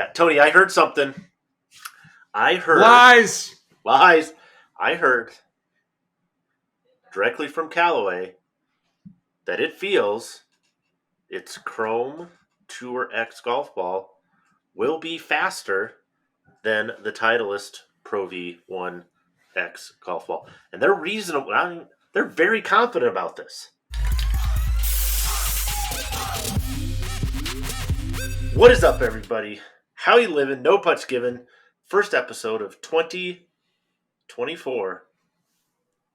Yeah, Tony, I heard something. Lies. I heard directly from Callaway that it feels its Chrome Tour X golf ball will be faster than the Titleist Pro V1 X golf ball. And they're reasonable. I mean, they're very confident about this. What is up, everybody? How you living? No Putts Given. First episode of 2024.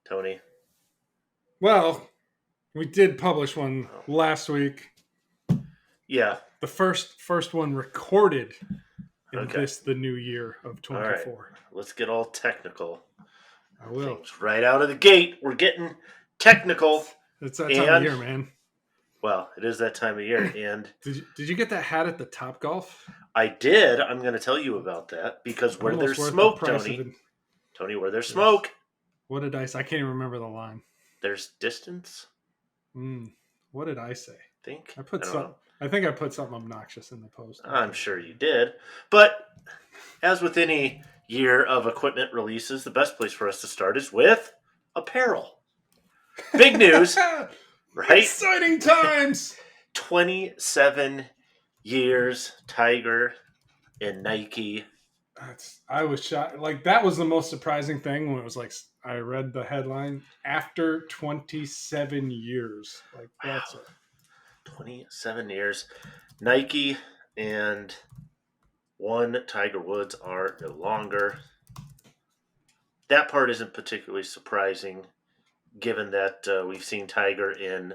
Tony. Well, we did publish one last week. Yeah. The first one recorded in the new year of 24. All right. Let's get all technical. I will. Things right out of the gate. We're getting technical. It's that time of year, man. Well, it is that time of year. And did you get that hat at the Top Golf? I did. I'm going to tell you about that because where there's smoke, Tony, where there's smoke. What did I say? I can't even remember the line. There's distance. What did I say? I think I put something obnoxious in the post. I'm sure you did. But as with any year of equipment releases, the best place for us to start is with apparel. Big news, right? Exciting times! 27 years, Tiger and Nike. I was shocked. Like, that was the most surprising thing when it was like, I read the headline, after 27 years. Like, that's wow. 27 years. Nike and one Tiger Woods are no longer. That part isn't particularly surprising, given that we've seen Tiger in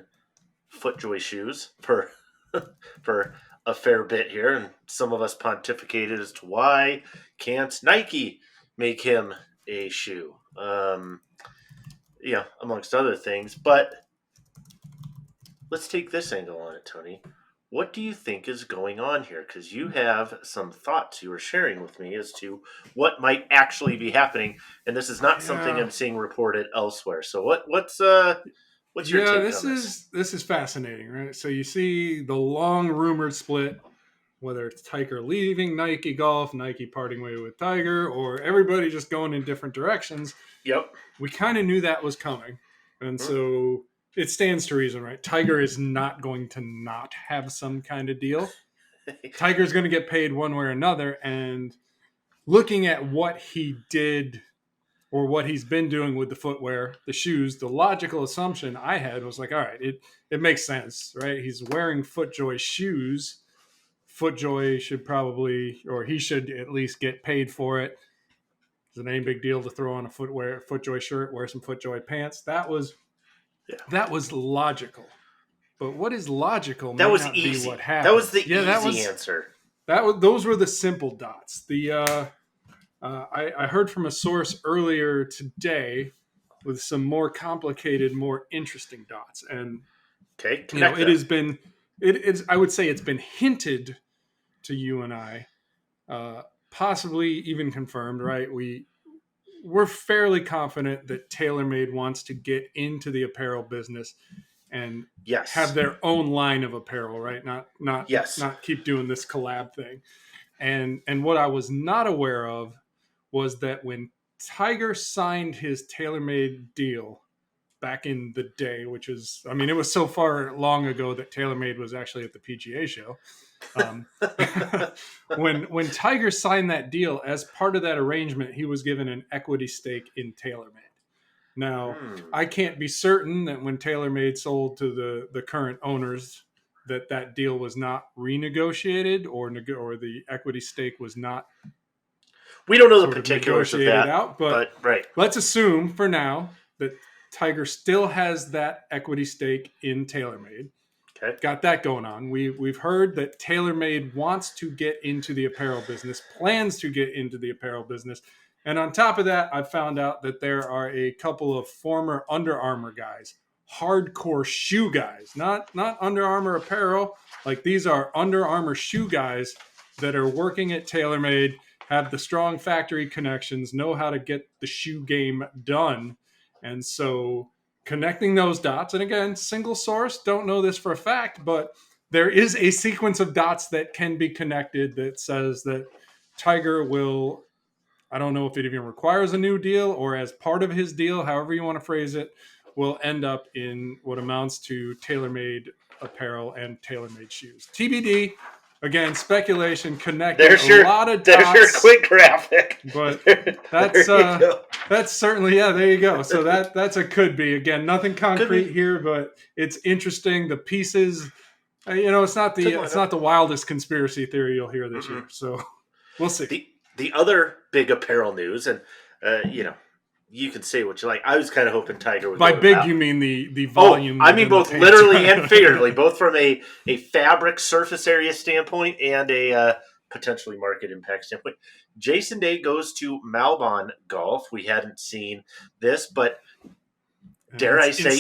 FootJoy shoes for a fair bit here, and some of us pontificated as to why can't Nike make him a shoe, amongst other things. But let's take this angle on it, Tony. What do you think is going on here? Because you have some thoughts you were sharing with me as to what might actually be happening, and this is not something I'm seeing reported elsewhere. So what's your take on this? This is fascinating, right? So you see the long rumored split, whether it's Tiger leaving Nike Golf, Nike parting way with Tiger, or everybody just going in different directions. Yep. We kind of knew that was coming, and so it stands to reason, right? Tiger is not going to not have some kind of deal. Tiger's going to get paid one way or another. And looking at what he did or what he's been doing with the footwear, the shoes, the logical assumption I had was like, all right, it makes sense, right? He's wearing FootJoy shoes. FootJoy should probably, or he should at least get paid for it. It's an ain't big deal to throw on a FootJoy shirt, wear some FootJoy pants. That was logical. But what is logical that was not easy. Be what happened. That was the easy answer. Those were the simple dots. I heard from a source earlier today with some more complicated, more interesting dots. And I would say it's been hinted to you and I, possibly even confirmed, right? We're fairly confident that TaylorMade wants to get into the apparel business and have their own line of apparel, right? Not keep doing this collab thing. And what I was not aware of was that when Tiger signed his TaylorMade deal back in the day, which is, I mean, it was so far long ago that TaylorMade was actually at the PGA show. When Tiger signed that deal, as part of that arrangement, he was given an equity stake in TaylorMade. Now, I can't be certain that when TaylorMade sold to the current owners that deal was not renegotiated or the equity stake was not. We don't know the particulars of that, out, but right. Let's assume for now that Tiger still has that equity stake in TaylorMade. Okay. Got that going on. We've heard that TaylorMade wants to get into the apparel business, plans to get into the apparel business. And on top of that, I found out that there are a couple of former Under Armour guys, hardcore shoe guys, not Under Armour apparel. Like, these are Under Armour shoe guys that are working at TaylorMade, have the strong factory connections, know how to get the shoe game done. And so connecting those dots, and again, single source, don't know this for a fact, but there is a sequence of dots that can be connected that says that Tiger will, I don't know if it even requires a new deal or as part of his deal, however you want to phrase it, will end up in what amounts to TaylorMade apparel and TaylorMade shoes. TBD. Again, speculation, connecting a lot of dots. There's your quick graphic. But that's certainly, yeah, there you go. So that's a could be. Again, nothing concrete here, but it's interesting. The pieces, it's not the wildest conspiracy theory you'll hear this year. So we'll see. The other big apparel news, and you can say what you like. I was kind of hoping Tiger would. By big, you mean the volume? I mean both literally and figuratively, both from a fabric surface area standpoint and a potentially market impact standpoint. Jason Day goes to Malbon Golf. We hadn't seen this, but dare I say,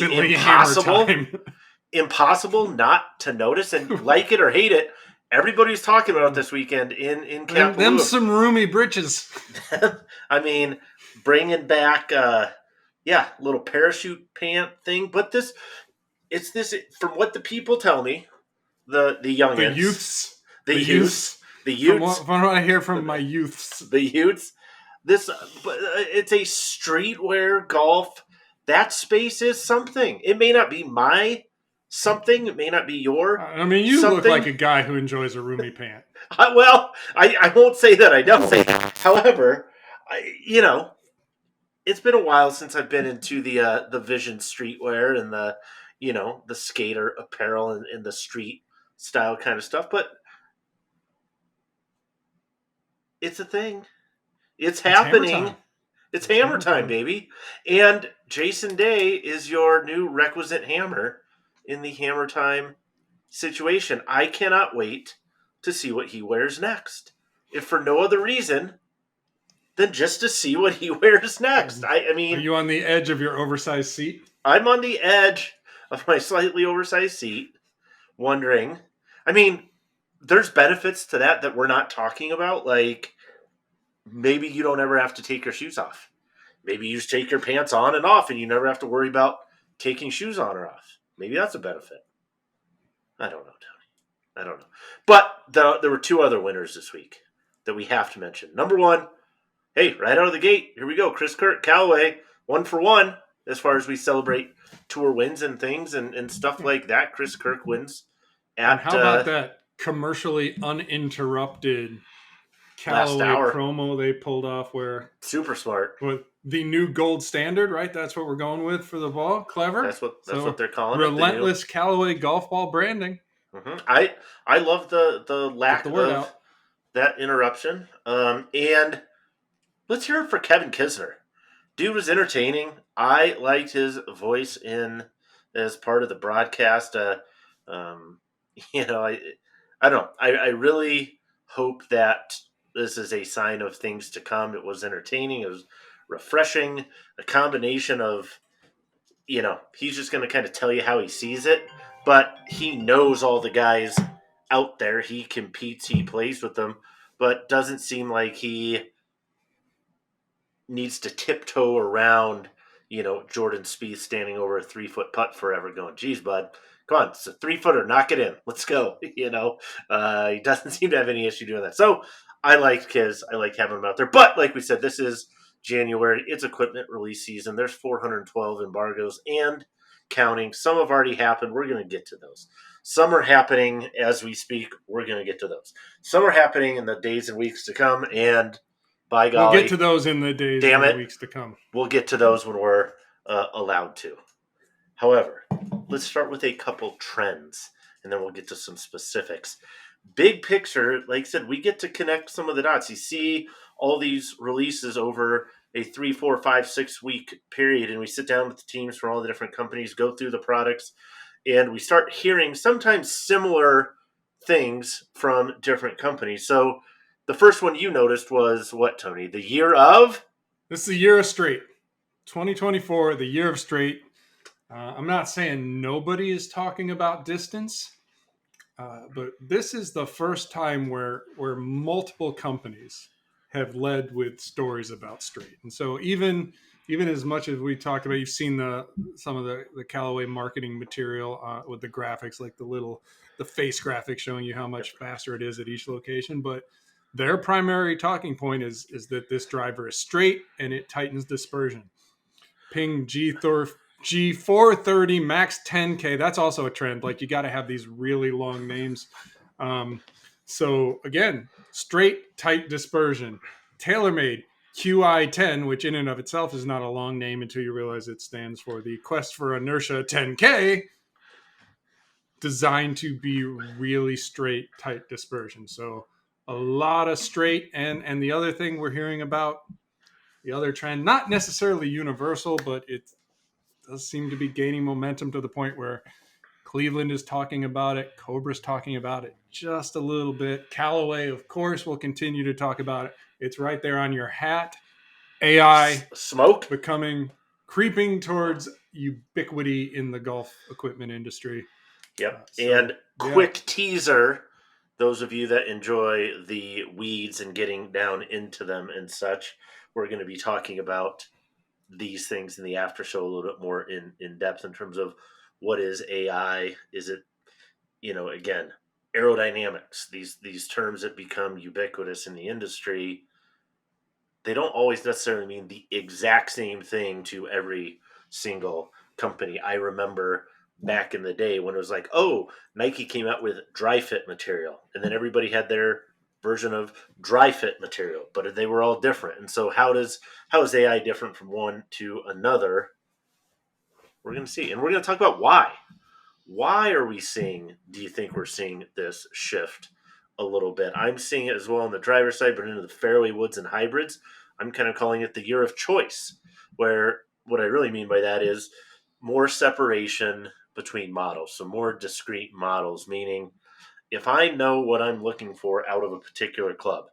impossible not to notice. And like it or hate it, everybody's talking about this weekend in Kapalua. Them some roomy britches. I mean, bringing back, little parachute pant thing. But it's this, from what the people tell me, the youngins. The youths. From what I hear from my youths. The youths. It's a streetwear golf. That space is something. It may not be my something. It may not be your I mean, you look like a guy who enjoys a roomy pant. I won't say that I don't. However, it's been a while since I've been into the Vision streetwear and the skater apparel and the street style kind of stuff. But it's a thing. It's happening. It's hammer time, baby. And Jason Day is your new requisite hammer in the hammer time situation. I cannot wait to see what he wears next. If for no other reason than just to see what he wears next. I mean, are you on the edge of your oversized seat? I'm on the edge of my slightly oversized seat, wondering. I mean, there's benefits to that we're not talking about. Like, maybe you don't ever have to take your shoes off. Maybe you just take your pants on and off and you never have to worry about taking shoes on or off. Maybe that's a benefit. I don't know, Tony. I don't know. But there were two other winners this week that we have to mention. Number one, hey, right out of the gate, here we go. Chris Kirk, Callaway, 1 for 1 as far as we celebrate tour wins and things and stuff like that. Chris Kirk wins. And how about that commercially uninterrupted Callaway promo they pulled off where super smart with the new gold standard, right? That's what we're going with for the ball. Clever. That's what they're calling it. Relentless Callaway golf ball branding. Mm-hmm. I love the lack of that interruption. And let's hear it for Kevin Kisner. Dude was entertaining. I liked his voice as part of the broadcast. I don't know. I really hope that this is a sign of things to come. It was entertaining. It was refreshing. A combination of, he's just going to kind of tell you how he sees it, but he knows all the guys out there. He competes, he plays with them, but doesn't seem like he needs to tiptoe around, Jordan Spieth standing over a 3-foot putt forever going, geez, bud, come on, it's a 3-footer, knock it in. Let's go. He doesn't seem to have any issue doing that. So I like Kiz. I like having him out there. But like we said, this is January. It's equipment release season. There's 412 embargoes and counting. Some have already happened. We're going to get to those. Some are happening as we speak. We're going to get to those. Some are happening in the days and weeks to come. And by golly, we'll get to those in the days and weeks to come. We'll get to those when we're allowed to. However, let's start with a couple trends, and then we'll get to some specifics. Big picture, like I said, we get to connect some of the dots. You see all these releases over a 3, 4, 5, 6 week period, and we sit down with the teams from all the different companies, go through the products, and we start hearing sometimes similar things from different companies. So the first one you noticed was what, Tony? The year of? This is the year of straight. 2024, the year of straight. I'm not saying nobody is talking about distance, but this is the first time where multiple companies have led with stories about straight. And so even as much as we talked about, you've seen some of the Callaway marketing material with the graphics, like the little the face graphic showing you how much faster it is at each location. But their primary talking point is that this driver is straight and it tightens dispersion. Ping G430 max 10K. That's also a trend. Like, you got to have these really long names. So again, straight, tight dispersion. TaylorMade QI10, which in and of itself is not a long name until you realize it stands for the Quest for Inertia 10K, designed to be really straight, tight dispersion. So a lot of straight. And the other thing we're hearing about, the other trend, not necessarily universal, but it does seem to be gaining momentum to the point where Cleveland is talking about it. Cobra's talking about it just a little bit. Callaway, of course, will continue to talk about it. It's right there on your hat. AI Smoke creeping towards ubiquity in the golf equipment industry. Yep. And quick teaser, those of you that enjoy the weeds and getting down into them and such, we're going to be talking about these things in the after show a little bit more in depth in terms of what is AI. Is it, again, aerodynamics, these terms that become ubiquitous in the industry. They don't always necessarily mean the exact same thing to every single company. I remember back in the day when it was like, oh, Nike came out with dry fit material, and then everybody had their version of dry fit material, but they were all different. And so how is AI different from one to another? We're going to see. And we're going to talk about why. Why are we seeing, do you think we're seeing this shift a little bit? I'm seeing it as well on the driver's side, but into the fairway woods and hybrids. I'm kind of calling it the year of choice, where what I really mean by that is more separation between models. So more discrete models, meaning if I know what I'm looking for out of a particular club,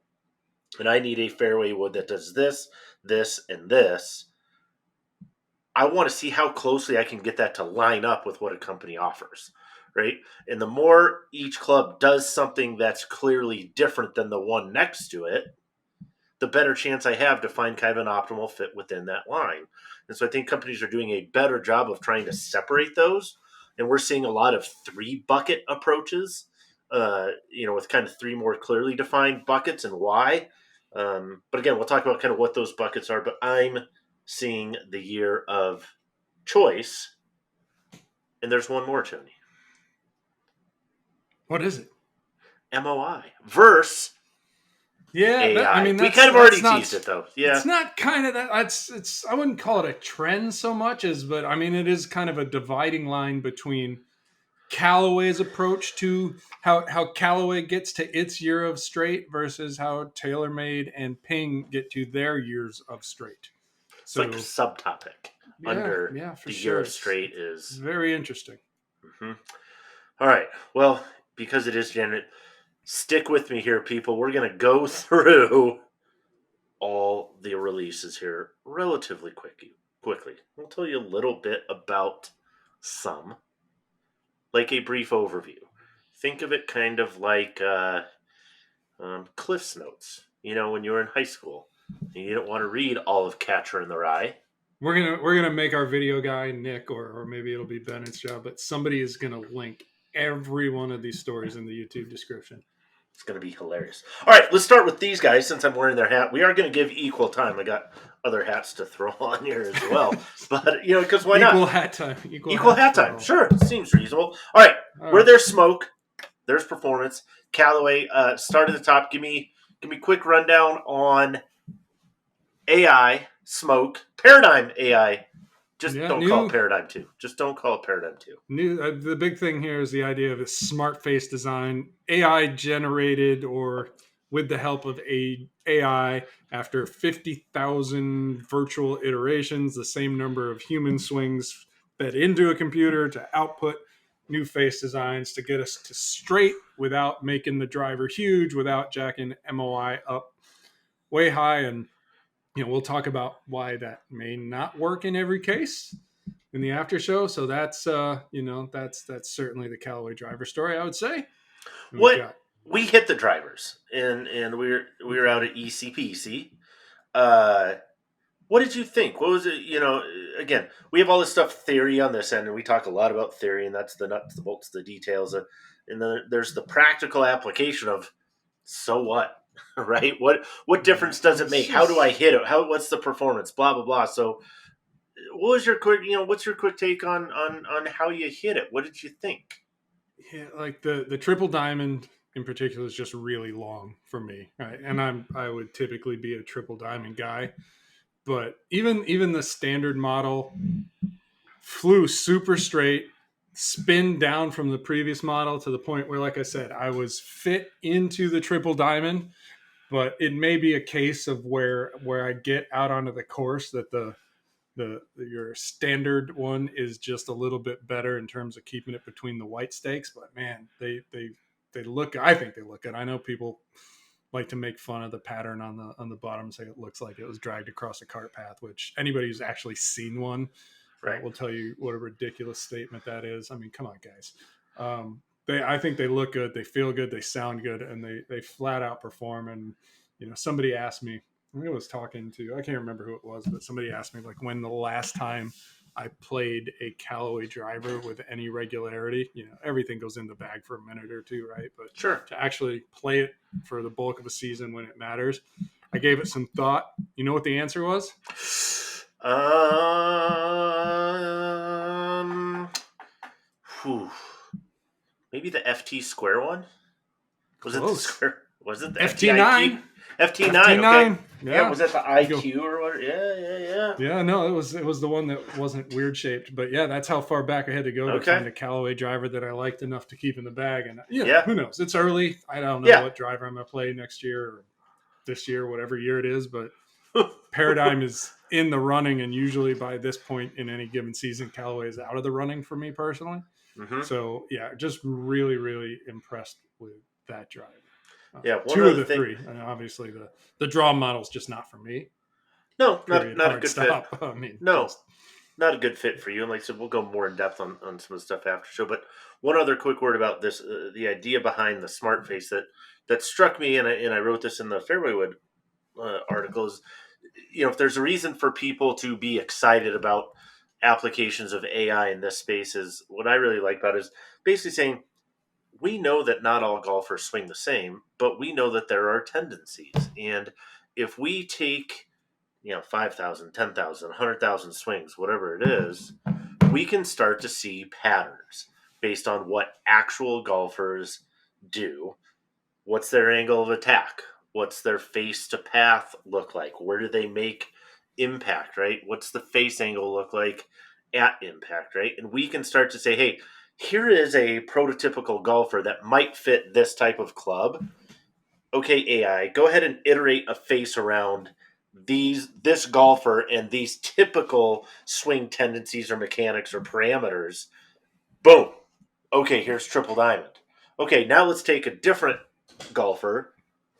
and I need a fairway wood that does this, this, and this, I want to see how closely I can get that to line up with what a company offers, right? And the more each club does something that's clearly different than the one next to it, the better chance I have to find kind of an optimal fit within that line. And so I think companies are doing a better job of trying to separate those. And we're seeing a lot of 3-bucket approaches, with kind of 3 more clearly defined buckets and why. But again, we'll talk about kind of what those buckets are. But I'm seeing the year of choice. And there's one more, Tony. What is it? MOI versus AI. We kind of already teased it, though. Yeah, it's not kind of that. It's I wouldn't call it a trend so much as, but I mean, it is kind of a dividing line between Callaway's approach to how Callaway gets to its year of straight versus how TaylorMade and Ping get to their years of straight. It's like a subtopic under the year of straight is very interesting. Mm-hmm. All right. Well, because it is Janet, stick with me here, people. We're going to go through all the releases here relatively quickly. I'll tell you a little bit about some, like a brief overview. Think of it kind of like Cliff's Notes. When you were in high school, and you didn't want to read all of Catcher in the Rye. We're gonna make our video guy Nick, or maybe it'll be Bennett's job, but somebody is gonna link every one of these stories in the YouTube description. It's going to be hilarious. All right, let's start with these guys since I'm wearing their hat. We are going to give equal time. I got other hats to throw on here as well. But, because why not? Equal hat time. Equal hat time. Sure, seems reasonable. All right, where there's smoke, there's performance. Callaway, start at the top. Give me a quick rundown on AI, smoke, Paradigm AI. Just don't call it Paradigm 2. Just don't call it Paradigm 2. The big thing here is the idea of a smart face design, AI generated or with the help of AI after 50,000 virtual iterations, the same number of human swings fed into a computer to output new face designs to get us to straight without making the driver huge, without jacking MOI up way high. And we'll talk about why that may not work in every case in the after show. So that's that's certainly the Callaway driver story, I would say. We hit the drivers and we were out at ECPC. What did you think? What was it? Again, we have all this stuff theory on this end, and we talk a lot about theory, and that's the nuts, the bolts, the details, and then there's the practical application of, so what, right? What difference does it make? How do I hit it? What's the performance? Blah blah blah. So, what's your quick take on how you hit it? What did you think? Yeah, like the triple diamond in particular is just really long for me, right? And I would typically be a triple diamond guy, but even the standard model flew super straight, spin down from the previous model to the point where, like I said, I was fit into the triple diamond. But it may be a case of where I get out onto the course that your standard one is just a little bit better in terms of keeping it between the white stakes. But man, they look. I think they look good. I know people like to make fun of the pattern on the bottom and say it looks like it was dragged across a cart path. Which anybody who's actually seen one Right. will tell you what a ridiculous statement that is. I mean, come on, guys. I think they look good, they feel good, they sound good, and they flat out perform. And somebody asked me, I was talking to, I can't remember who it was, but somebody asked me like when the last time I played a Callaway driver with any regularity. Everything goes in the bag for a minute or two, right? But Sure. to actually play it for the bulk of a season when it matters, I gave it some thought. You know what the answer was? Maybe the FT square one. Was Close. it the square? Was it the FT9? FT9. Okay. Yeah. Was that the IQ or what? Yeah. Yeah, no, it was the one that wasn't weird shaped, but yeah, that's how far back I had to go to find a Callaway driver that I liked enough to keep in the bag. And who knows? It's early. I don't know what driver I'm gonna play next year or this year, whatever year it is, but Paradigm is in the running, and usually by this point in any given season, Callaway is out of the running for me personally. Mm-hmm. So yeah, just really, really impressed with that driver. Two of the three, and obviously the draw model is just not for me. No, not a good stop. fit. I mean, not a good fit for you. And like I said, we'll go more in depth on some of the stuff after show. But one other quick word about this: the idea behind the smart face that struck me, and I wrote this in the Fairwaywood articles. If there's a reason for people to be excited about applications of AI in this space, is what I really like about it is basically saying, we know that not all golfers swing the same, but we know that there are tendencies. And if we take, 5,000, 10,000, 100,000 swings, whatever it is, we can start to see patterns based on what actual golfers do. What's their angle of attack? What's their face to path look like? Where do they make impact, right? What's the face angle look like at impact, right? And we can start to say, hey, here is a prototypical golfer that might fit this type of club. Okay, AI, go ahead and iterate a face around this golfer and these typical swing tendencies or mechanics or parameters. Boom. Okay, here's triple diamond. Okay, now let's take a different golfer,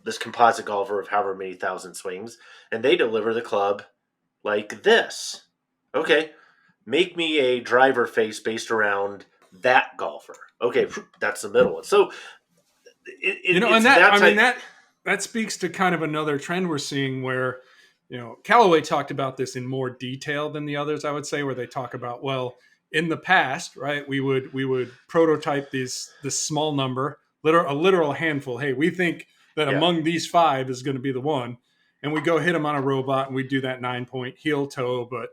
this composite golfer of however many thousand swings, and they deliver the club like this. Okay, make me a driver face based around that golfer. Okay, that's the middle one. So, that speaks to kind of another trend we're seeing where, Callaway talked about this in more detail than the others, I would say, where they talk about, well, in the past, right, we would prototype this small number, a literal handful. Hey, we think that among these 5 is going to be the one, and we go hit them on a robot, and we do that 9-point heel toe. But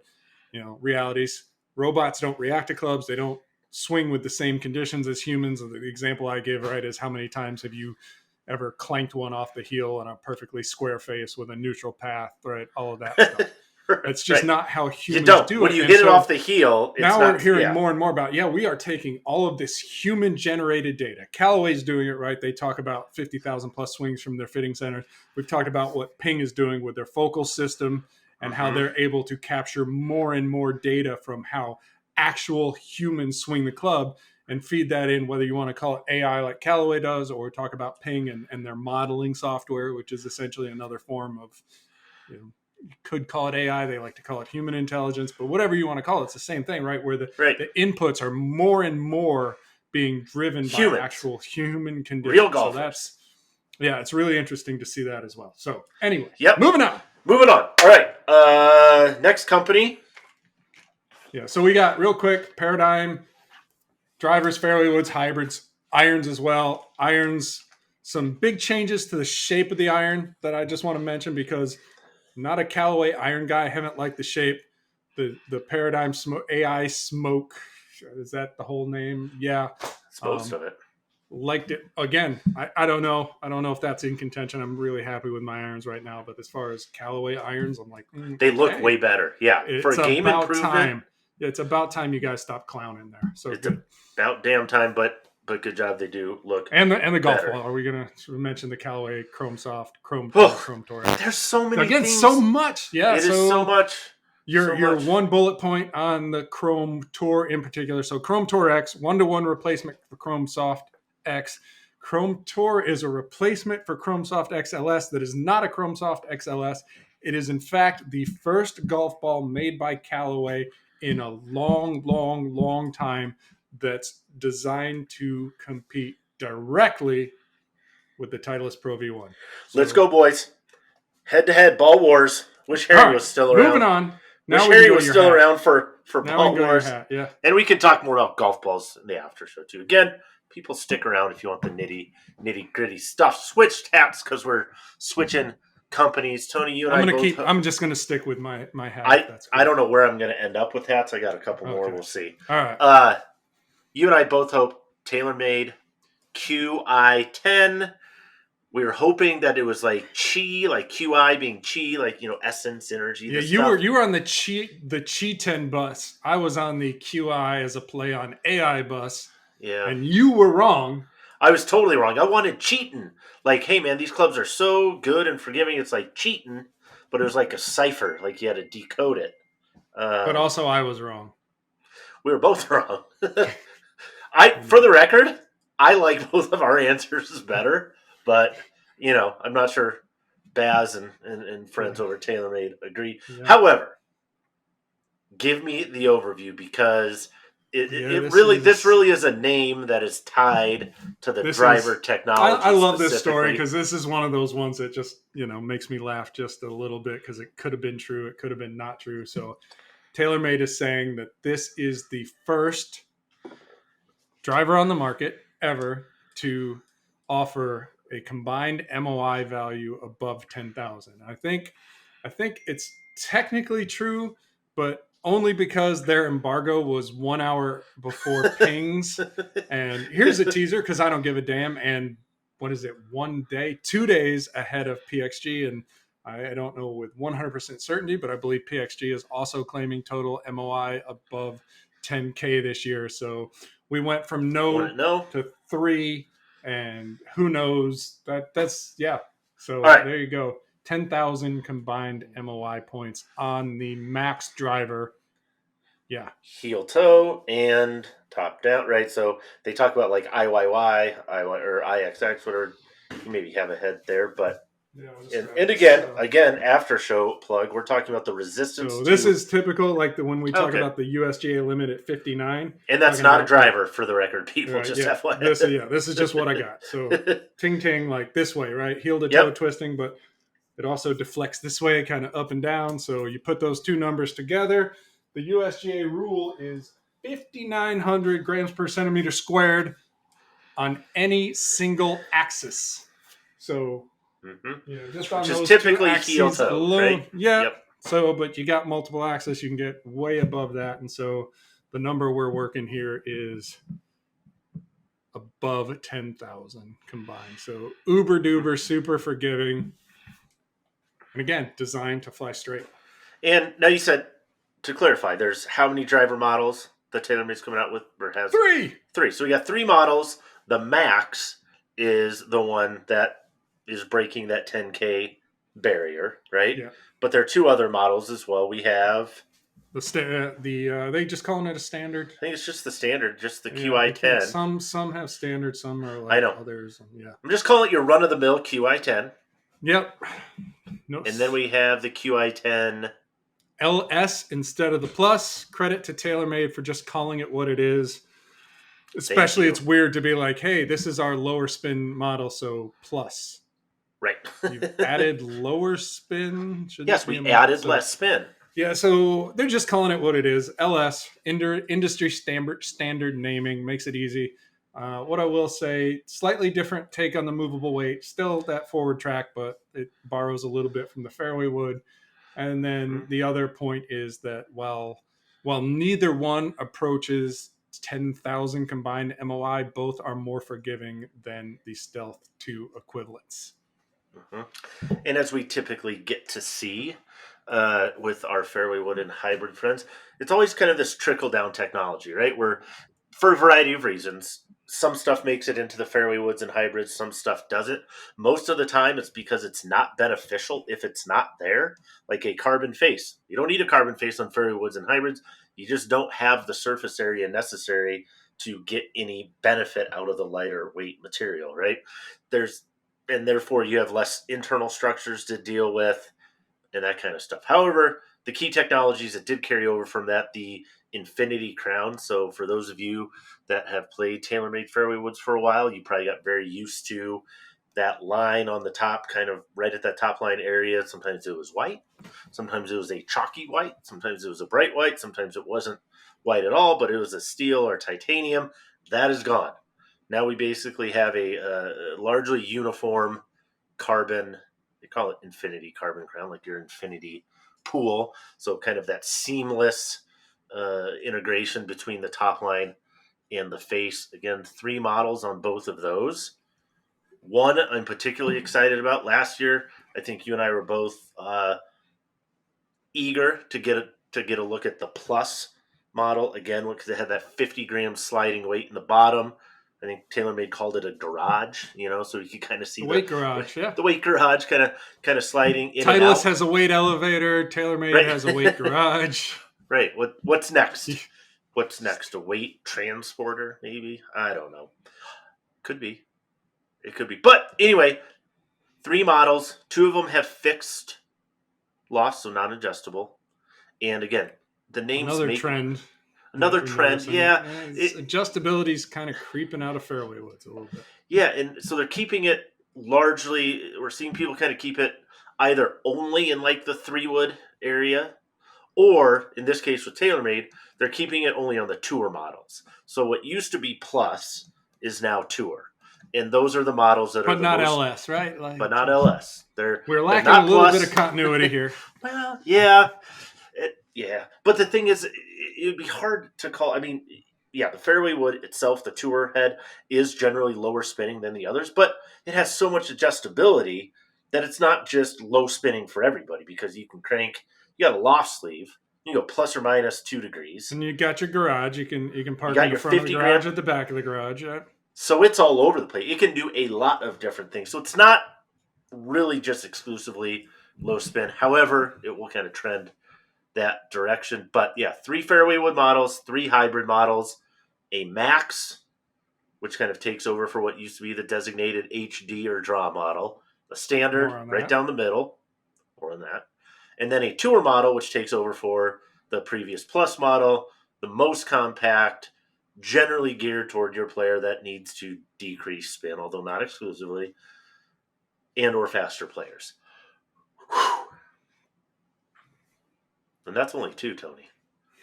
realities, robots don't react to clubs. They don't swing with the same conditions as humans. The example I give, right, is how many times have you ever clanked one off the heel on a perfectly square face with a neutral path, right? All of that stuff. It's just not how humans do it. When you hit it off the heel, now we're hearing more and more about, we are taking all of this human-generated data. Callaway's doing it, right? They talk about 50,000 plus swings from their fitting centers. We've talked about what Ping is doing with their focal system and how they're able to capture more and more data from how actual humans swing the club and feed that in, whether you want to call it AI like Callaway does, or talk about Ping and their modeling software, which is essentially another form of, you could call it AI. They like to call it human intelligence, but whatever you want to call it, it's the same thing, right? Where the inputs are more and more being driven by actual human conditions. Real golfers. So that's, it's really interesting to see that as well. So anyway, moving on. All right. Next company. Yeah. So we got real quick Paradigm, drivers, fairway woods, hybrids. irons as well. Irons, some big changes to the shape of the iron that I just want to mention because I'm not a Callaway iron guy. I haven't liked the shape. The Paradigm Smoke, AI Smoke, is that the whole name? Yeah. It's most of it. Liked it again. I don't know. I don't know if that's in contention. I'm really happy with my irons right now, but as far as Callaway irons, I'm like, they look way better. Yeah, for it's a game about improvement, time. It's about time you guys stop clowning there. So it's good. about damn time. But good job. They do look. And the golf better. ball. Are we gonna mention the Callaway Chrome Soft, Chrome Tour? There's so many. Again, things. so much. Yeah, it is so much. Your one bullet point on the Chrome Tour in particular. So Chrome Tour X, 1-to-1 replacement for Chrome Soft X. Chrome Tour is a replacement for Chrome Soft XLS that is not a Chrome Soft XLS. It is, in fact, the first golf ball made by Callaway in a long time that's designed to compete directly with the Titleist Pro V1. So, let's go, boys. Head-to-head ball wars. Wish Harry was still around. Moving on. Now wish Harry was still around for now ball wars. Yeah. And we can talk more about golf balls in the after show, too. Again, people stick around if you want the nitty-gritty stuff. Switch hats because we're switching companies. Tony, you and I'm just gonna stick with my hat. I don't know where I'm going to end up with hats. I got a couple more. We'll see. All right. You and I both hope TaylorMade QI10. We were hoping that it was like Chi, like QI being Chi, like, essence, energy. Yeah, you were on the Chi 10 bus. I was on the QI as a play on AI bus. Yeah. And you were wrong. I was totally wrong. I wanted cheating. Like, hey, man, these clubs are so good and forgiving. It's like cheating, but it was like a cipher. Like, you had to decode it. But also, I was wrong. We were both wrong. For the record, I like both of our answers better. But, I'm not sure Baz and friends over TaylorMade agree. Yeah. However, give me the overview because this really is a name that is tied to the driver technology. I love this story because this is one of those ones that just, makes me laugh just a little bit because it could have been true. It could have been not true. So TaylorMade is saying that this is the first driver on the market ever to offer a combined MOI value above 10,000. I think it's technically true, but only because their embargo was 1 hour before pings. And here's a teaser because I don't give a damn. And what is it? 2 days ahead of PXG. And I don't know with 100% certainty, but I believe PXG is also claiming total MOI above 10K this year. So we went from no to 3. And who knows? That's So There you go. 10,000 combined MOI points on the max driver. Yeah. Heel toe and top down, right? So they talk about like IYY, or IXX, whatever. You maybe have a head there, but and again, after show plug, we're talking about the resistance. So this is typical, like when we talk about the USGA limit at 59. And that's not a driver for the record, people. Right, just FYI. This is just what I got. So ting, like this way, right? Heel to toe twisting, but it also deflects this way, kind of up and down. So you put those two numbers together. The USGA rule is 5,900 grams per centimeter squared on any single axis. So, just on those typically two axes heel toe, alone. right? Yeah. Yep. So, but you got multiple axes, you can get way above that. And so the number we're working here is above 10,000 combined. So uber duper, super forgiving. And again, designed to fly straight. And now you said, to clarify, there's how many driver models that TaylorMade's coming out with? Or has 3. So we got 3 models. The Max is the one that is breaking that 10K barrier, right? Yeah. But there are 2 other models as well. We have they just calling it a standard. I think it's just the standard, just the QI10. Some have standard, some are like others. Yeah. I'm just calling it your run of the mill QI10. Yep. No. And then we have the QI10 LS instead of the plus. Credit to TaylorMade for just calling it what it is. Especially it's weird to be like, hey, this is our lower spin model, so plus. Right. You've added lower spin. Yes, we added less spin. Yeah, so they're just calling it what it is. LS, industry standard naming, makes it easy. What I will say, slightly different take on the movable weight. Still that forward track, but it borrows a little bit from the fairway wood. And then the other point is that while neither one approaches 10,000 combined MOI, both are more forgiving than the Stealth 2 equivalents. Mm-hmm. And as we typically get to see with our fairway wood and hybrid friends, it's always kind of this trickle down technology, right? Where for a variety of reasons, some stuff makes it into the fairway woods and hybrids, some stuff doesn't. Most of the time, it's because it's not beneficial if it's not there, like a carbon face. You don't need a carbon face on fairway woods and hybrids. You just don't have the surface area necessary to get any benefit out of the lighter weight material, right? And therefore you have less internal structures to deal with and that kind of stuff. However, the key technologies that did carry over from that, the Infinity Crown. So for those of you that have played TaylorMade fairway woods for a while, you probably got very used to that line on the top, kind of right at that top line area. Sometimes it was white, sometimes it was a chalky white, sometimes it was a bright white, sometimes it wasn't white at all, but it was a steel or titanium. That is gone. Now we basically have a largely uniform carbon, they call it Infinity Carbon Crown, like your Infinity pool. So kind of that seamless integration between the top line and the face. Again, 3 models on both of those. One I'm particularly excited about. Last year, I think you and I were both eager to get a look at the Plus model again because it had that 50-gram sliding weight in the bottom. I think TaylorMade called it a garage, so you could kind of see the weight garage, the weight garage kind of sliding in Titleist and out. has a weight elevator. TaylorMade has a weight garage. Right. What's next? What's next? A weight transporter, maybe? I don't know. Could be. It could be. But anyway, 3 models. 2 of them have fixed loss, so non-adjustable. And again, the names Another trend. Yeah. Adjustability's kind of creeping out of fairway woods a little bit. Yeah, and so they're keeping it largely, we're seeing people kind of keep it either only in like the 3-wood area, or in this case with TaylorMade, they're keeping it only on the tour models. So what used to be Plus is now Tour. And those are the models that but not LS, right? But not LS. We're lacking a little bit of continuity here. Well, yeah. Yeah. But the thing is, it would be hard to call. I mean, yeah, the fairway wood itself, the tour head, is generally lower spinning than the others, but it has so much adjustability that it's not just low spinning for everybody because you can crank. You got a loft sleeve. You can go plus or minus 2 degrees. And you got your garage. You can park in the front of the garage at the back of the garage. Yeah. So it's all over the place. It can do a lot of different things. So it's not really just exclusively low spin. However, it will kind of trend that direction. But yeah, 3 fairway wood models, 3 hybrid models, a max, which kind of takes over for what used to be the designated HD or draw model, a standard right down the middle, more on that, and then a tour model, which takes over for the previous Plus model, the most compact, generally geared toward your player that needs to decrease spin, although not exclusively, and or faster players. Whew. And that's only 2, Tony.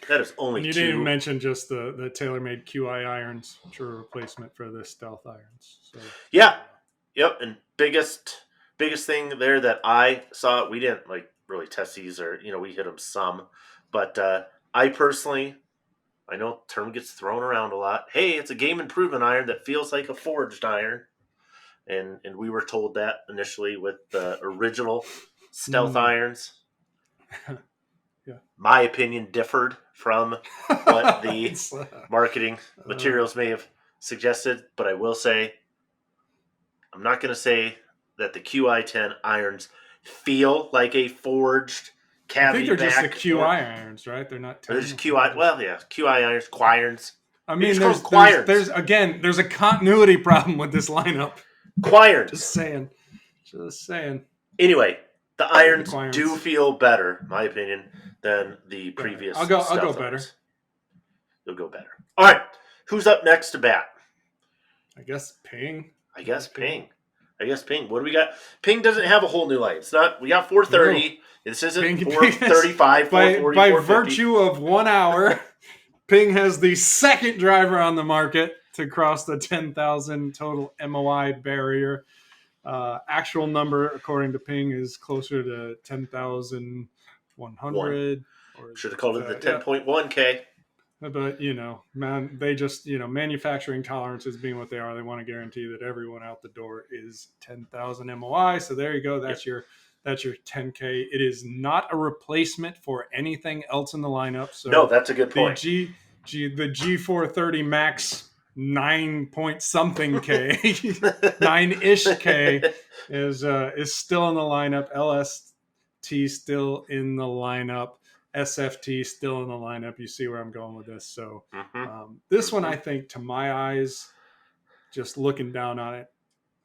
That is only 2. You didn't even mention just the TaylorMade QI irons, which are a replacement for the Stealth irons. So. Yeah. Yep. And biggest thing there that I saw, we didn't really test these or, we hit them some. But I personally, I know the term gets thrown around a lot. Hey, it's a game improvement iron that feels like a forged iron. And we were told that initially with the original Stealth irons. Yeah. My opinion differed from what the marketing materials may have suggested, but I will say, I'm not going to say that the QI10 irons feel like a forged cavity. I think they're just the QI irons, right? They're not. They're just QI. Well, yeah, QI irons, Quirons. I mean, there's a continuity problem with this lineup. Quirons. Just saying. Anyway, the irons do feel better, in my opinion, than the previous. I'll go better. You'll go better. All right, who's up next to bat? I guess Ping. What do we got? Ping doesn't have a whole new line. It's not. We got 430. No. This isn't 435. 440. By virtue of 1 hour, Ping has the second driver on the market. to cross the 10,000 total MOI barrier. Actual number, according to Ping, is closer to 10,100. Or Should have called it the yeah. 10.1K. But man, they just manufacturing tolerances being what they are, they want to guarantee that everyone out the door is 10,000 MOI. So there you go. That's your 10K. It is not a replacement for anything else in the lineup. So no, that's a good the point. the G430 Max 9 point something K, 9-ish K is still in the lineup. LST still in the lineup. SFT still in the lineup. You see where I'm going with this. So this one, I think, to my eyes, just looking down on it,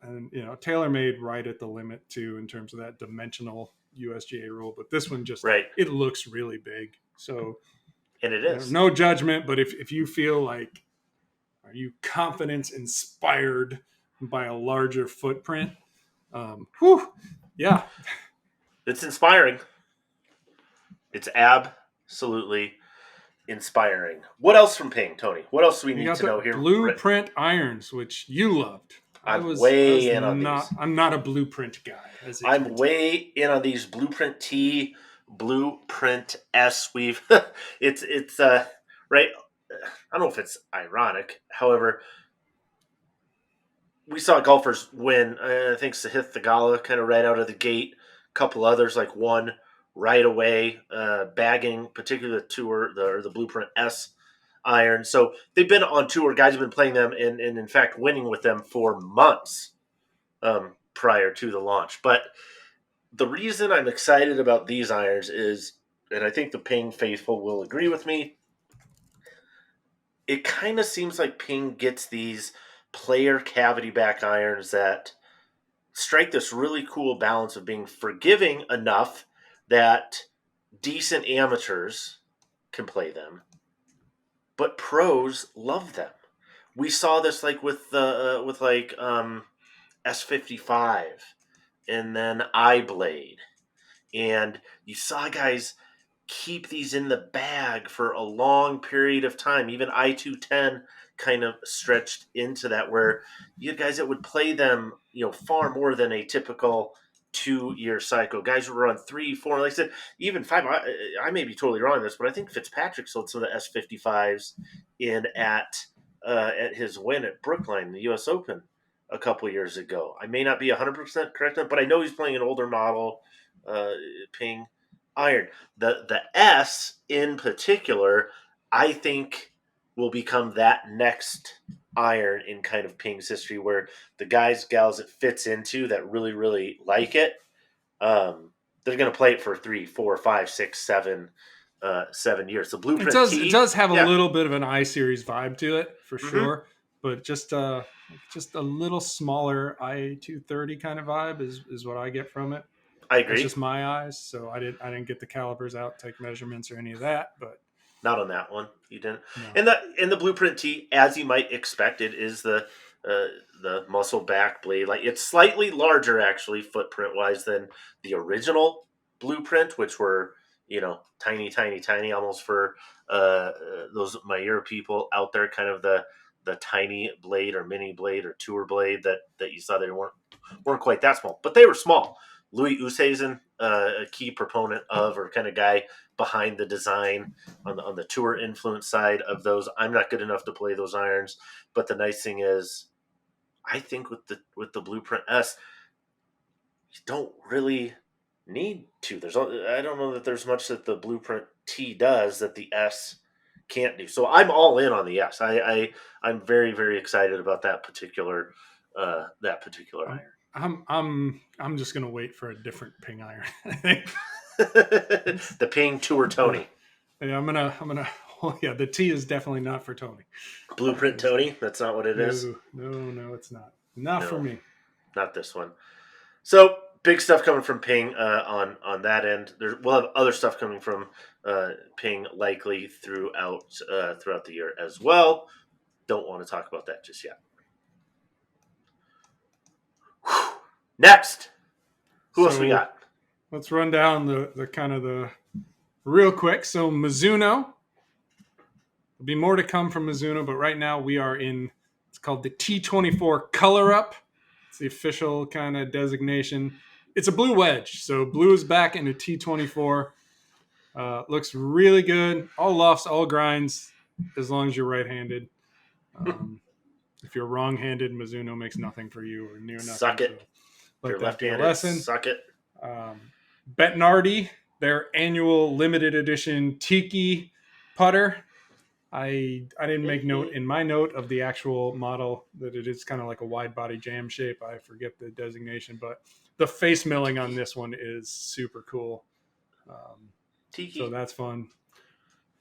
and TaylorMade right at the limit too in terms of that dimensional USGA rule. But this one just it looks really big. So and it is no judgment, but if you feel like, are you confidence inspired by a larger footprint? Yeah, it's inspiring. It's absolutely inspiring. What else from Ping, Tony? What else do we need to know here? Blueprint irons, which you loved. I'm way in on these. I'm not a blueprint guy. I'm way in on these Blueprint T, Blueprint S. It's right. I don't know if it's ironic. However, we saw golfers win. I think Sahith Theegala kind of right out of the gate. A couple others like won right away, bagging particularly the Blueprint S iron. So they've been on tour. Guys have been playing them and in fact winning with them for months prior to the launch. But the reason I'm excited about these irons is, and I think the Ping faithful will agree with me, it kind of seems like Ping gets these player cavity back irons that strike this really cool balance of being forgiving enough that decent amateurs can play them, but pros love them. We saw this like with S55 and then iBlade, and you saw guys keep these in the bag for a long period of time. Even I210 kind of stretched into that, where you had guys that would play them, far more than a typical 2-year cycle. Guys who were on 3, 4, like I said, even 5. I may be totally wrong on this, but I think Fitzpatrick sold some of the S55s in at his win at Brookline, the U.S. Open, a couple years ago. I may not be 100% correct on, but I know he's playing an older model Ping iron. The S in particular, I think, will become that next iron in kind of Ping's history, where the guys, gals it fits into that really, really like it, they're going to play it for 3, 4, 5, 6, 7 years. The Blueprint it does have a little bit of an I-Series vibe to it for sure, but just a little smaller I230 kind of vibe is what I get from it. I agree. It's just my eyes, so I didn't get the calipers out, take measurements or any of that, but not on that one. You didn't. No. And the Blueprint T, as you might expect, it is the muscle back blade. Like, it's slightly larger actually footprint wise than the original Blueprint, which were tiny, almost for those Mayura people out there. Kind of the tiny blade or mini blade or tour blade that you saw. They weren't quite that small, but they were small. Louis Oosthuizen, a key proponent of, or kind of guy behind the design on the tour influence side of those. I'm not good enough to play those irons, but the nice thing is, I think with the Blueprint S, you don't really need to. I don't know that there's much that the Blueprint T does that the S can't do. So I'm all in on the S. I'm very, very excited about that particular iron. I'm just gonna wait for a different Ping iron. I think the Ping Tour Tony. Yeah, I'm gonna. Oh yeah, the T is definitely not for Tony. Blueprint Tony. That's not what it is. No, it's not. Not for me. Not this one. So big stuff coming from Ping on that end. We'll have other stuff coming from Ping likely throughout the year as well. Don't want to talk about that just yet. Next, who else we got? Let's run down the kind of the real quick. So Mizuno. There'll be more to come from Mizuno, but right now we are in It's called the T24 Color Up. It's the official kind of designation. It's a blue wedge, so blue is back into T24. Looks really good. All lofts, all grinds, as long as you're right-handed. If you're wrong-handed, Mizuno makes nothing for you or near nothing. Suck it. So If you're that be a left-handed, lesson. suck it. Bettinardi, their annual limited edition Tiki putter. I didn't make note in my note of the actual model that it is kind of like a wide body jam shape. I forget the designation, but the face milling on this one is super cool. Tiki. So that's fun.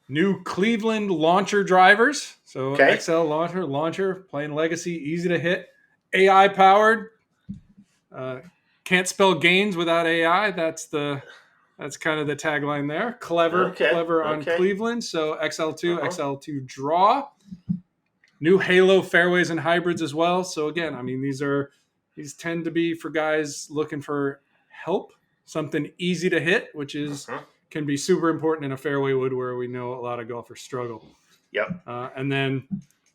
New Cleveland launcher drivers. So XL launcher, playing legacy, easy to hit, AI powered. Can't spell gains without AI. That's kind of the tagline there. Clever on Cleveland. So XL2, XL2 draw. New Halo fairways and hybrids as well. So again, I mean, these tend to be for guys looking for help, something easy to hit, which is can be super important in a fairway wood where we know a lot of golfers struggle. Yep. And then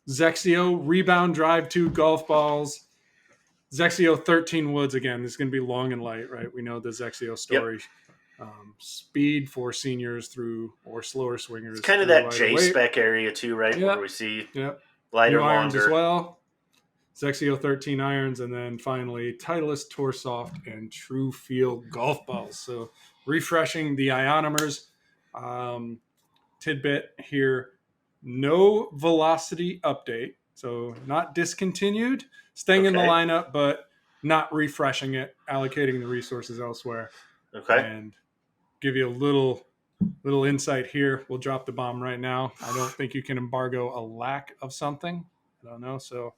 Zexio rebound drive 2 golf balls. Zexio 13 woods again. This is going to be long and light, right? We know the Zexio story. Yep. Speed for seniors or slower swingers. It's kind of that J-spec area too, right? Yep. Where we see lighter, new irons longer. as well. Zexio 13 irons, and then finally Titleist Tour Soft and True Feel golf balls. So refreshing the ionomers. Tidbit here: no velocity update, so not discontinued, staying in the lineup, but not refreshing it, allocating the resources elsewhere. Okay. And give you a little insight here. We'll drop the bomb right now. I don't think you can embargo a lack of something. I don't know. So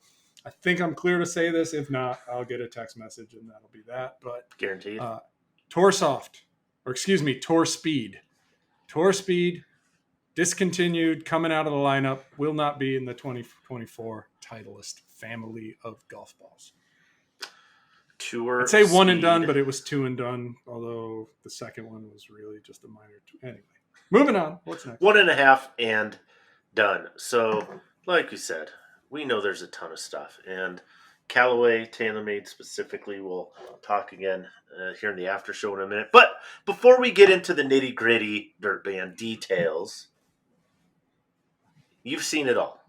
I think I'm clear to say this. If not, I'll get a text message and that'll be that. But guaranteed. Tour Speed. Tour Speed, discontinued, coming out of the lineup, will not be in the 2024 Titleist family of golf balls. Tour I'd say one Speed. and done, but it was 2 and done, although the second one was really just a minor. Anyway, moving on. What's next? 1.5 and done. So, like we said, we know there's a ton of stuff. And Callaway, TaylorMade specifically, we'll talk again here in the after show in a minute. But before we get into the nitty-gritty dirt band details, you've seen it all.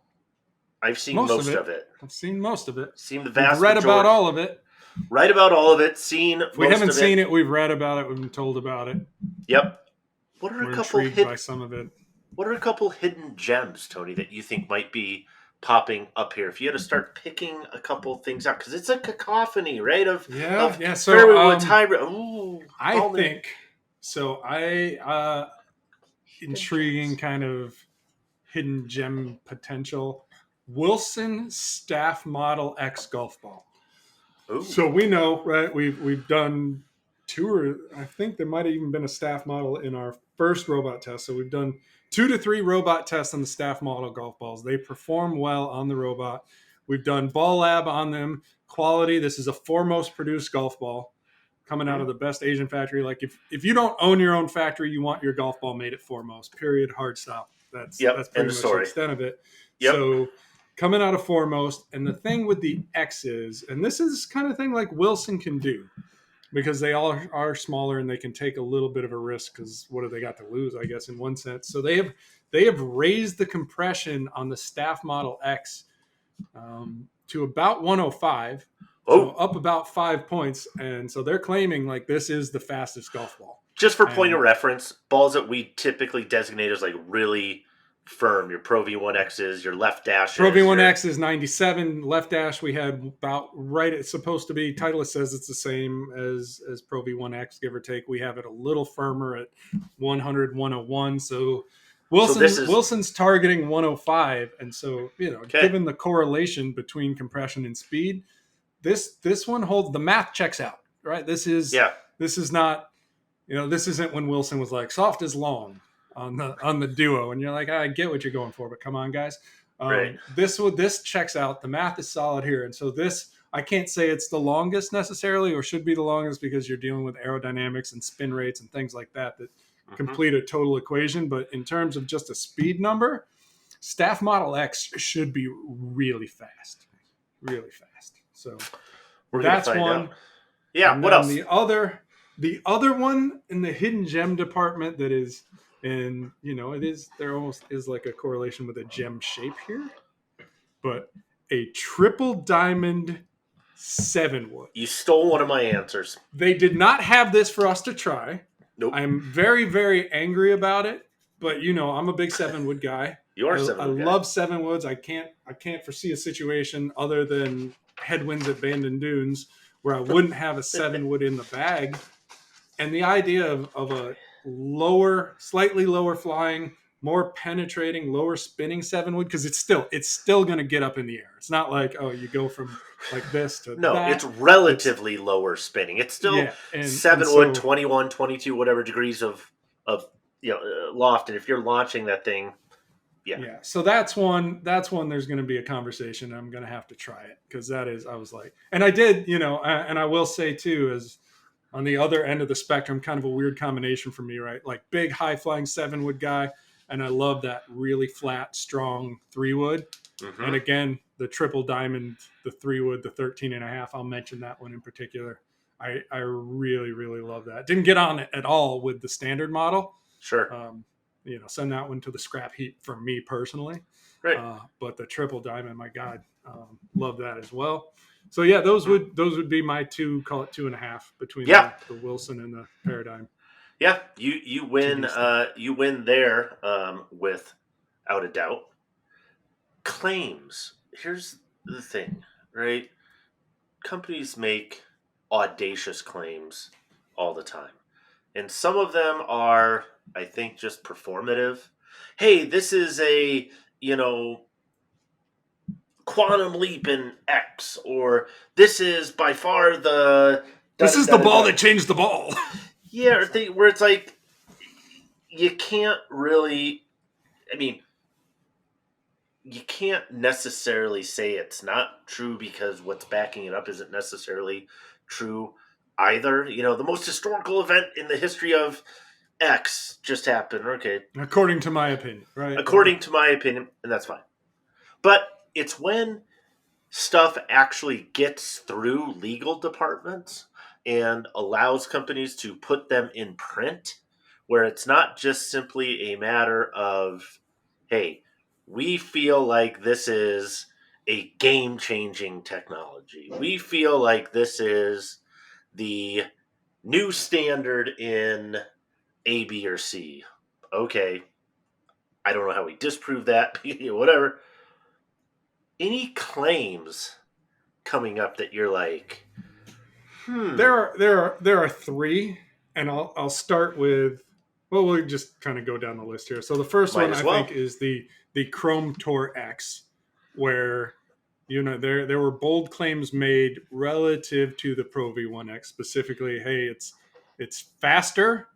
I've seen most of it. I've seen most of it. Seen the vast read majority. About all of it. Read about all of it. Seen most of it. We haven't seen it. We've read about it. We've been told about it. Yep. We're intrigued by some of it. What are a couple hidden gems, Tony, that you think might be popping up here? If you had to start picking a couple things out, because it's a cacophony, right? So fairway woods, hybrid. Ooh, I think so. Intriguing kind of hidden gem potential. Wilson Staff Model X golf ball. Ooh. So we know, right? We've done 2, or I think there might have even been a staff model in our first robot test. So we've done 2 to 3 robot tests on the staff model golf balls. They perform well on the robot. We've done ball lab on them. Quality. This is a Foremost produced golf ball coming out of the best Asian factory. Like if you don't own your own factory, you want your golf ball made at Foremost. Period. Hard stop. That's pretty much the extent of it. Yep. So coming out of Foremost, and the thing with the X's, and this is kind of thing like Wilson can do, because they all are smaller and they can take a little bit of a risk, because what have they got to lose, I guess, in one sense. So they have raised the compression on the Staff Model X to about 105, so up about 5 points, and so they're claiming like this is the fastest golf ball. Just for point of reference, balls that we typically designate as like really firm, your Pro V1Xs, your left dash. Pro V1X is 97. Left dash we had about right. It's supposed to be. Titleist says it's the same as Pro V1X, give or take. We have it a little firmer at 100, 101. So Wilson's targeting 105, and so given the correlation between compression and speed, this one holds. The math checks out, right? This is not, this isn't when Wilson was like soft is long on the duo, and you're like, I get what you're going for, but come on, guys. Right. This checks out. The math is solid here, and so this, I can't say it's the longest necessarily, or should be the longest, because you're dealing with aerodynamics and spin rates and things like that complete a total equation. But in terms of just a speed number, Staff Model X should be really fast. really fast. So We're going to that's find one. out. Yeah, And what then else? the other one in the hidden gem department that is, and it is, there almost is like a correlation with a gem shape here, but a triple diamond 7-wood. You stole one of my answers. They did not have this for us to try. Nope. I'm very, very angry about it, but I'm a big 7-wood guy. You are I 7-wood guy. love 7-woods. I can't foresee a situation other than headwinds at Bandon Dunes where I wouldn't have a 7-wood in the bag. And the idea of a slightly lower flying, more penetrating, lower spinning 7-wood, because it's still going to get up in the air. It's not like, oh, you go from like this to No, that. it's relatively lower spinning. It's still 7-wood, 21, 22, whatever degrees of loft. And if you're launching that thing, yeah. So that's one. There's going to be a conversation. I'm going to have to try it because I was like, and I did, and I will say too, as on the other end of the spectrum, kind of a weird combination for me, right? Like big high flying 7-wood guy, and I love that really flat, strong 3-wood. Mm-hmm. And again, the triple diamond, the 3-wood, the 13.5. I'll mention that one in particular. I really, really love that. Didn't get on it at all with the standard model. Sure. Send that one to the scrap heap for me personally. Right. But the triple diamond, my God, love that as well. So yeah, those would be my two, call it 2.5 between the Wilson and the Paradigm. Yeah, you win. You win there without a doubt. Claims. Here's the thing, right? Companies make audacious claims all the time. And some of them are, I think, just performative. Hey, this is a, quantum leap in X, or this is by far the... This is the ball that changed the ball. Yeah, where it's like, you can't really... I mean, you can't necessarily say it's not true because what's backing it up isn't necessarily true either. The most historical event in the history of X just happened. Okay. According to my opinion, right? According to my opinion, and that's fine. But it's when stuff actually gets through legal departments and allows companies to put them in print, where it's not just simply a matter of, hey, we feel like this is a game-changing technology. We feel like this is the new standard in A, B, or C. Okay. I don't know how we disprove that, whatever. Any claims coming up that you're like, There are three, and I'll start with, well, we'll just kind of go down the list here. So the first one I think is the Chrome Tour X, where there were bold claims made relative to the Pro V1X, specifically, hey, it's faster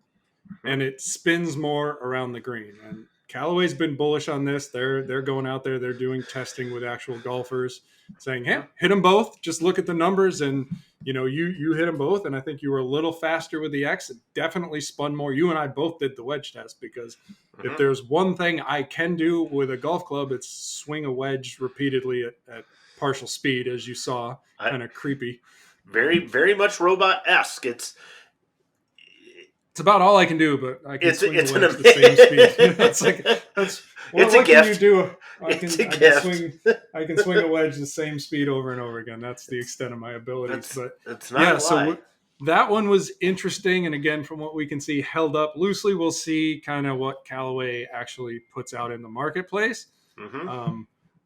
and it spins more around the green. And Callaway's been bullish on this. They're going out there, they're doing testing with actual golfers, saying, hey, hit them both. Just look at the numbers, and you hit them both. And I think you were a little faster with the X. It definitely spun more. You and I both did the wedge test, because if there's one thing I can do with a golf club, it's swing a wedge repeatedly at partial speed, as you saw. Kind of creepy. Very, very much robot-esque. It's about all I can do, but I can swing the wedge at the same speed. What can you do? I can swing a wedge the same speed over and over again. That's the extent of my abilities. That's not so that one was interesting, and again, from what we can see, held up loosely. We'll see kind of what Callaway actually puts out in the marketplace.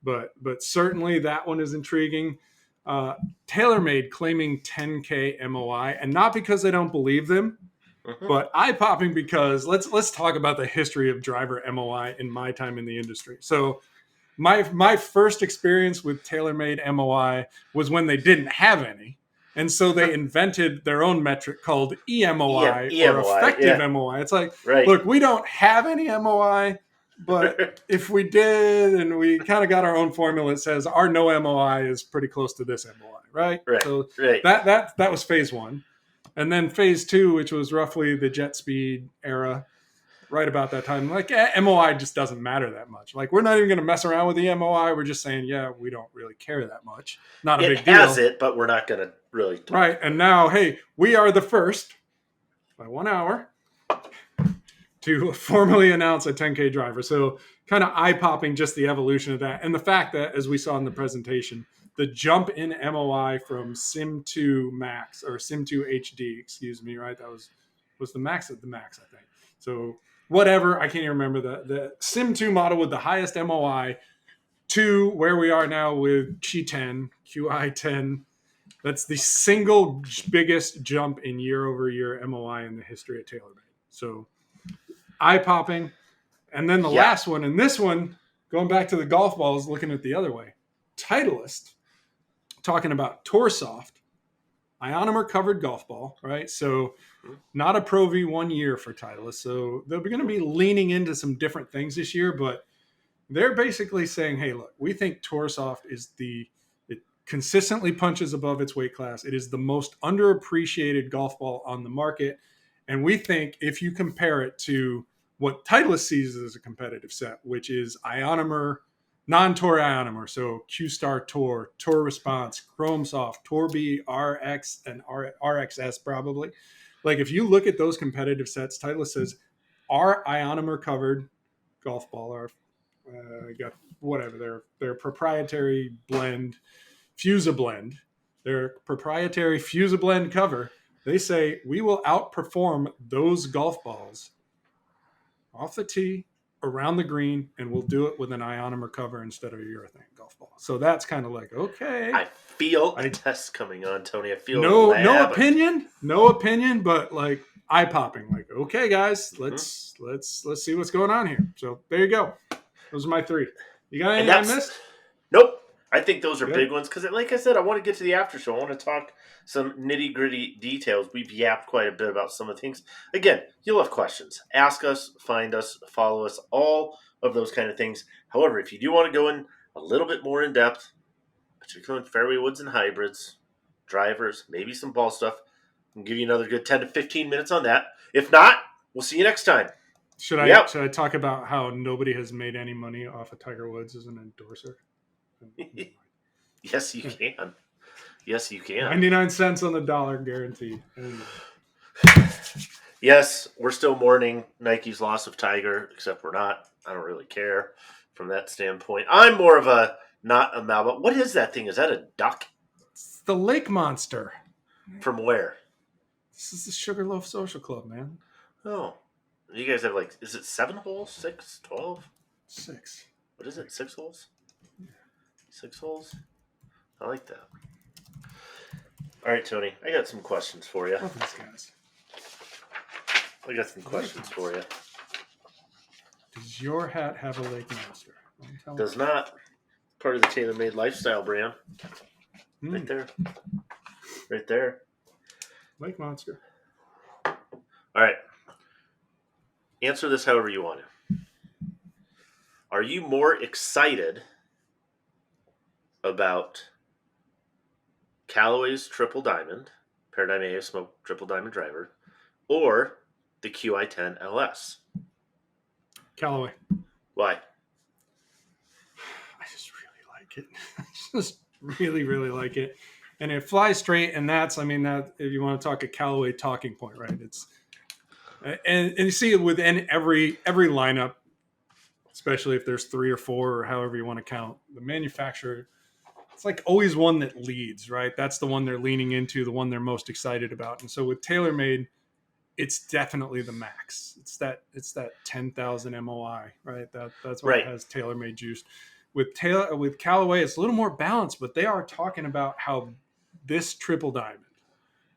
But certainly that one is intriguing. TaylorMade claiming 10K MOI, and not because I don't believe them. But eye-popping because let's talk about the history of driver MOI in my time in the industry. So my first experience with TaylorMade MOI was when they didn't have any. And so they invented their own metric called EMOI, or effective MOI. It's like, look, we don't have any MOI, but if we did and we kind of got our own formula, it says our no MOI is pretty close to this MOI, right? So that was phase one. And then phase two, which was roughly the jet speed era, right about that time. Like MOI just doesn't matter that much. Like we're not even going to mess around with the MOI. We're just saying, yeah, we don't really care that much. Not a It big deal. has it, but we're not going to really talk Right. And now, hey, we are the first by 1 hour to formally announce a 10K driver. So kind of eye-popping just the evolution of that. And the fact that, as we saw in the presentation, the jump in MOI from Sim 2 Max or Sim 2 HD, excuse me, right? That was the max of the max, I think. So whatever, I can't even remember the Sim 2 model with the highest MOI to where we are now with QI10. That's the single biggest jump in year-over-year MOI in the history of TaylorMade. So eye-popping. And then the last one, and this one, going back to the golf balls, looking at the other way. Titleist, talking about Toursoft, ionomer covered golf ball, right? So not a Pro V 1 year for Titleist. So they're going to be leaning into some different things this year, but they're basically saying, hey, look, we think Toursoft is it consistently punches above its weight class. It is the most underappreciated golf ball on the market. And we think if you compare it to what Titleist sees as a competitive set, which is ionomer, non-Tour ionomer, so Q-Star Tour, Tour Response, Chrome Soft, Tour B, RX, and RXS probably. Like if you look at those competitive sets, Titleist says our ionomer covered golf ball, our got whatever their proprietary blend, Fusablend, their proprietary Fusablend cover. They say we will outperform those golf balls off the tee, around the green, and we'll do it with an ionomer cover instead of a urethane golf ball. So that's kind of like, okay. I feel a test coming on, Tony. I feel no opinion, but like eye popping. Like, okay, guys, let's see what's going on here. So there you go. Those are my 3. You got anything I missed? Nope. I think those are Good. big ones because, like I said, I want to get to the after show. I want to talk some nitty gritty details. We've yapped quite a bit about some of the things. Again, you'll have questions. Ask us, find us, follow us, all of those kind of things. However, if you do want to go in a little bit more in depth, particularly in fairway woods and hybrids, drivers, maybe some ball stuff, I'll give you another good 10 to 15 minutes on that. If not, we'll see you next time. Should I talk about how nobody has made any money off of Tiger Woods as an endorser? Yes, you can. Yes, you can. 99 cents on the dollar guaranteed. Yes, we're still mourning Nike's loss of Tiger, except we're not. I don't really care from that standpoint. I'm more of a not a Malba. What is that thing? Is that a duck? It's the Lake Monster. From where? This is the Sugarloaf Social Club, man. Oh. You guys have is it 7 holes? 6? 12? 6. What is it? 6 holes? 6 holes? I like that. All right, Tony. I got some questions for you. Love these guys. I got some questions for you. Does your hat have a Lake Monster? Does not. Part of the TaylorMade lifestyle brand. Right there. Right there. Lake Monster. All right. Answer this however you want to. Are you more excited about Callaway's Triple Diamond, Paradigm AF Smoke Triple Diamond Driver, or the QI10 LS? Callaway. Why? I just really like it. I just really, really like it. And it flies straight, and that's, that if you want to talk a Callaway talking point, right? It's and you see it within every lineup, especially if there's 3 or 4 or however you want to count. The manufacturer, it's like always one that leads, right? That's the one they're leaning into, the one they're most excited about. And so with TaylorMade, it's definitely the max. It's that 10,000 MOI, right? That's what has TaylorMade juiced. With Callaway, it's a little more balanced, but they are talking about how this triple diamond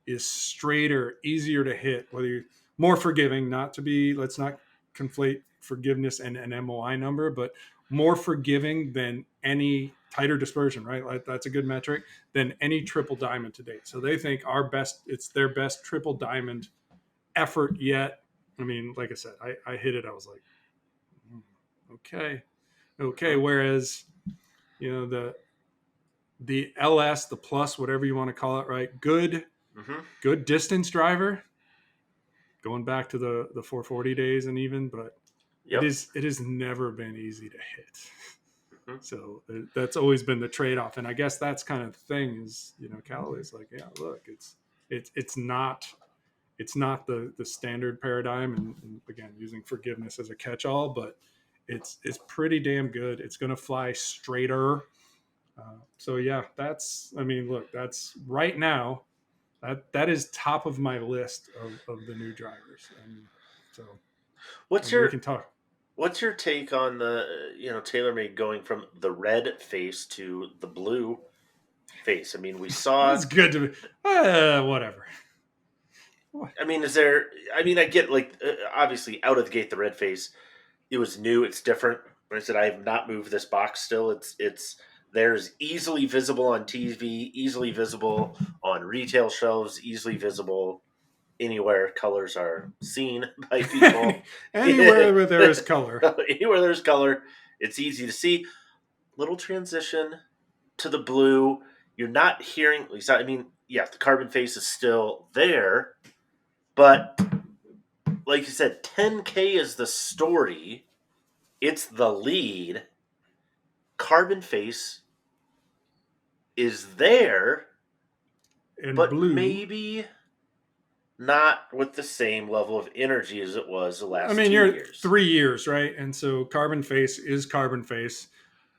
is straighter, easier to hit, whether you're more forgiving, let's not conflate forgiveness and an MOI number, but more forgiving than any tighter dispersion, right? Like that's a good metric than any triple diamond to date. So they think it's their best triple diamond effort yet. Like I said, I hit it. I was like, okay. Whereas, the LS, the plus, whatever you want to call it, right? Good distance driver. going back to the 440 days and even, but Yep. it has never been easy to hit. Mm-hmm. So that's always been the trade-off, and I guess that's kind of the thing is, Callaway's like, yeah, look, it's not the standard paradigm, and again, using forgiveness as a catch-all, but it's pretty damn good. It's going to fly straighter. So yeah, that's right now. That is top of my list of the new drivers, and so What's we your can talk. What's your take on the TaylorMade going from the red face to the blue face? I mean, we saw. It's good to whatever. I mean, is there? I mean, I get like obviously out of the gate the red face. It was new. It's different. When I said I have not moved this box still, it's there's easily visible on TV, easily visible on retail shelves, easily visible anywhere colors are seen by people. Anywhere where there is color. Anywhere there's color, it's easy to see. Little transition to the blue. You're not hearing, at least, I mean, yeah, the carbon face is still there, but like you said, 10K is the story. It's the lead. Carbon face is there, And but blue. maybe not with the same level of energy as it was the last 2 you're years. 3 years, right? And so carbon face is carbon face.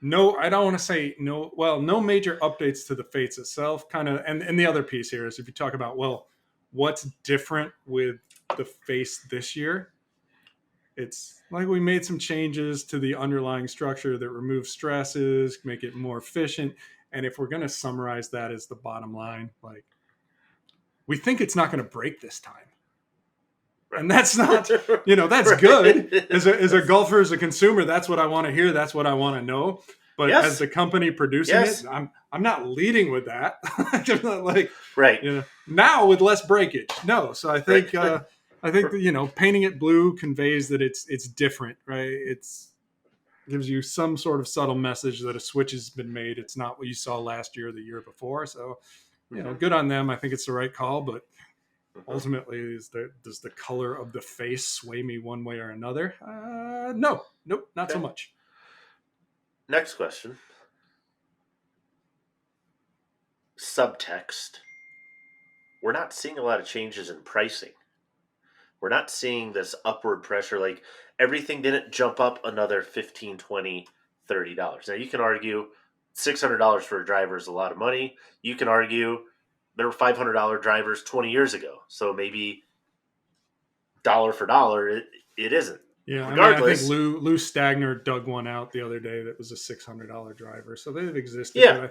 No, I don't want to say no. Well, no major updates to the face itself. Kind of, and the other piece here is if you talk about, well, what's different with the face this year? It's like we made some changes to the underlying structure that remove stresses, make it more efficient. And if we're going to summarize that as the bottom line, like we think it's not going to break this time. Right. And that's not, that's Right. good. As a golfer, as a consumer, that's what I want to hear. That's what I want to know. But Yes. as the company producing Yes. it, I'm not leading with that. I'm not like, Right. now with less breakage. No. So I think, Right. painting it blue conveys that it's different, right? It's gives you some sort of subtle message that a switch has been made. It's not what you saw last year or the year before. So, good on them. I think it's the right call, but ultimately, does the color of the face sway me one way or another? No, nope, not so much. Next question. Subtext. We're not seeing a lot of changes in pricing. We're not seeing this upward pressure. Like everything didn't jump up another $15, $20, $30. Now you can argue $600 for a driver is a lot of money. You can argue there were $500 drivers 20 years ago. So maybe dollar for dollar, it isn't. Yeah, Regardless, I think Lou Stagner dug one out the other day that was a $600 driver. So they've existed. Yeah. But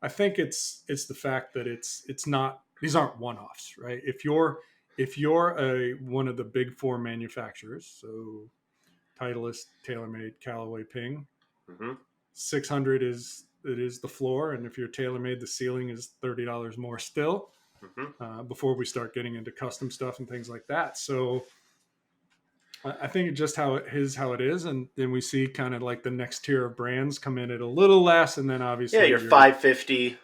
I think it's the fact that it's not, these aren't one-offs, right? If you're one of the big four manufacturers, so Titleist, TaylorMade, Callaway, Ping, 600 is the floor, and if you're TaylorMade, the ceiling is $30 more still. Before we start getting into custom stuff and things like that. So I think just how it is, and then we see kind of like the next tier of brands come in at a little less, and then obviously you're 550,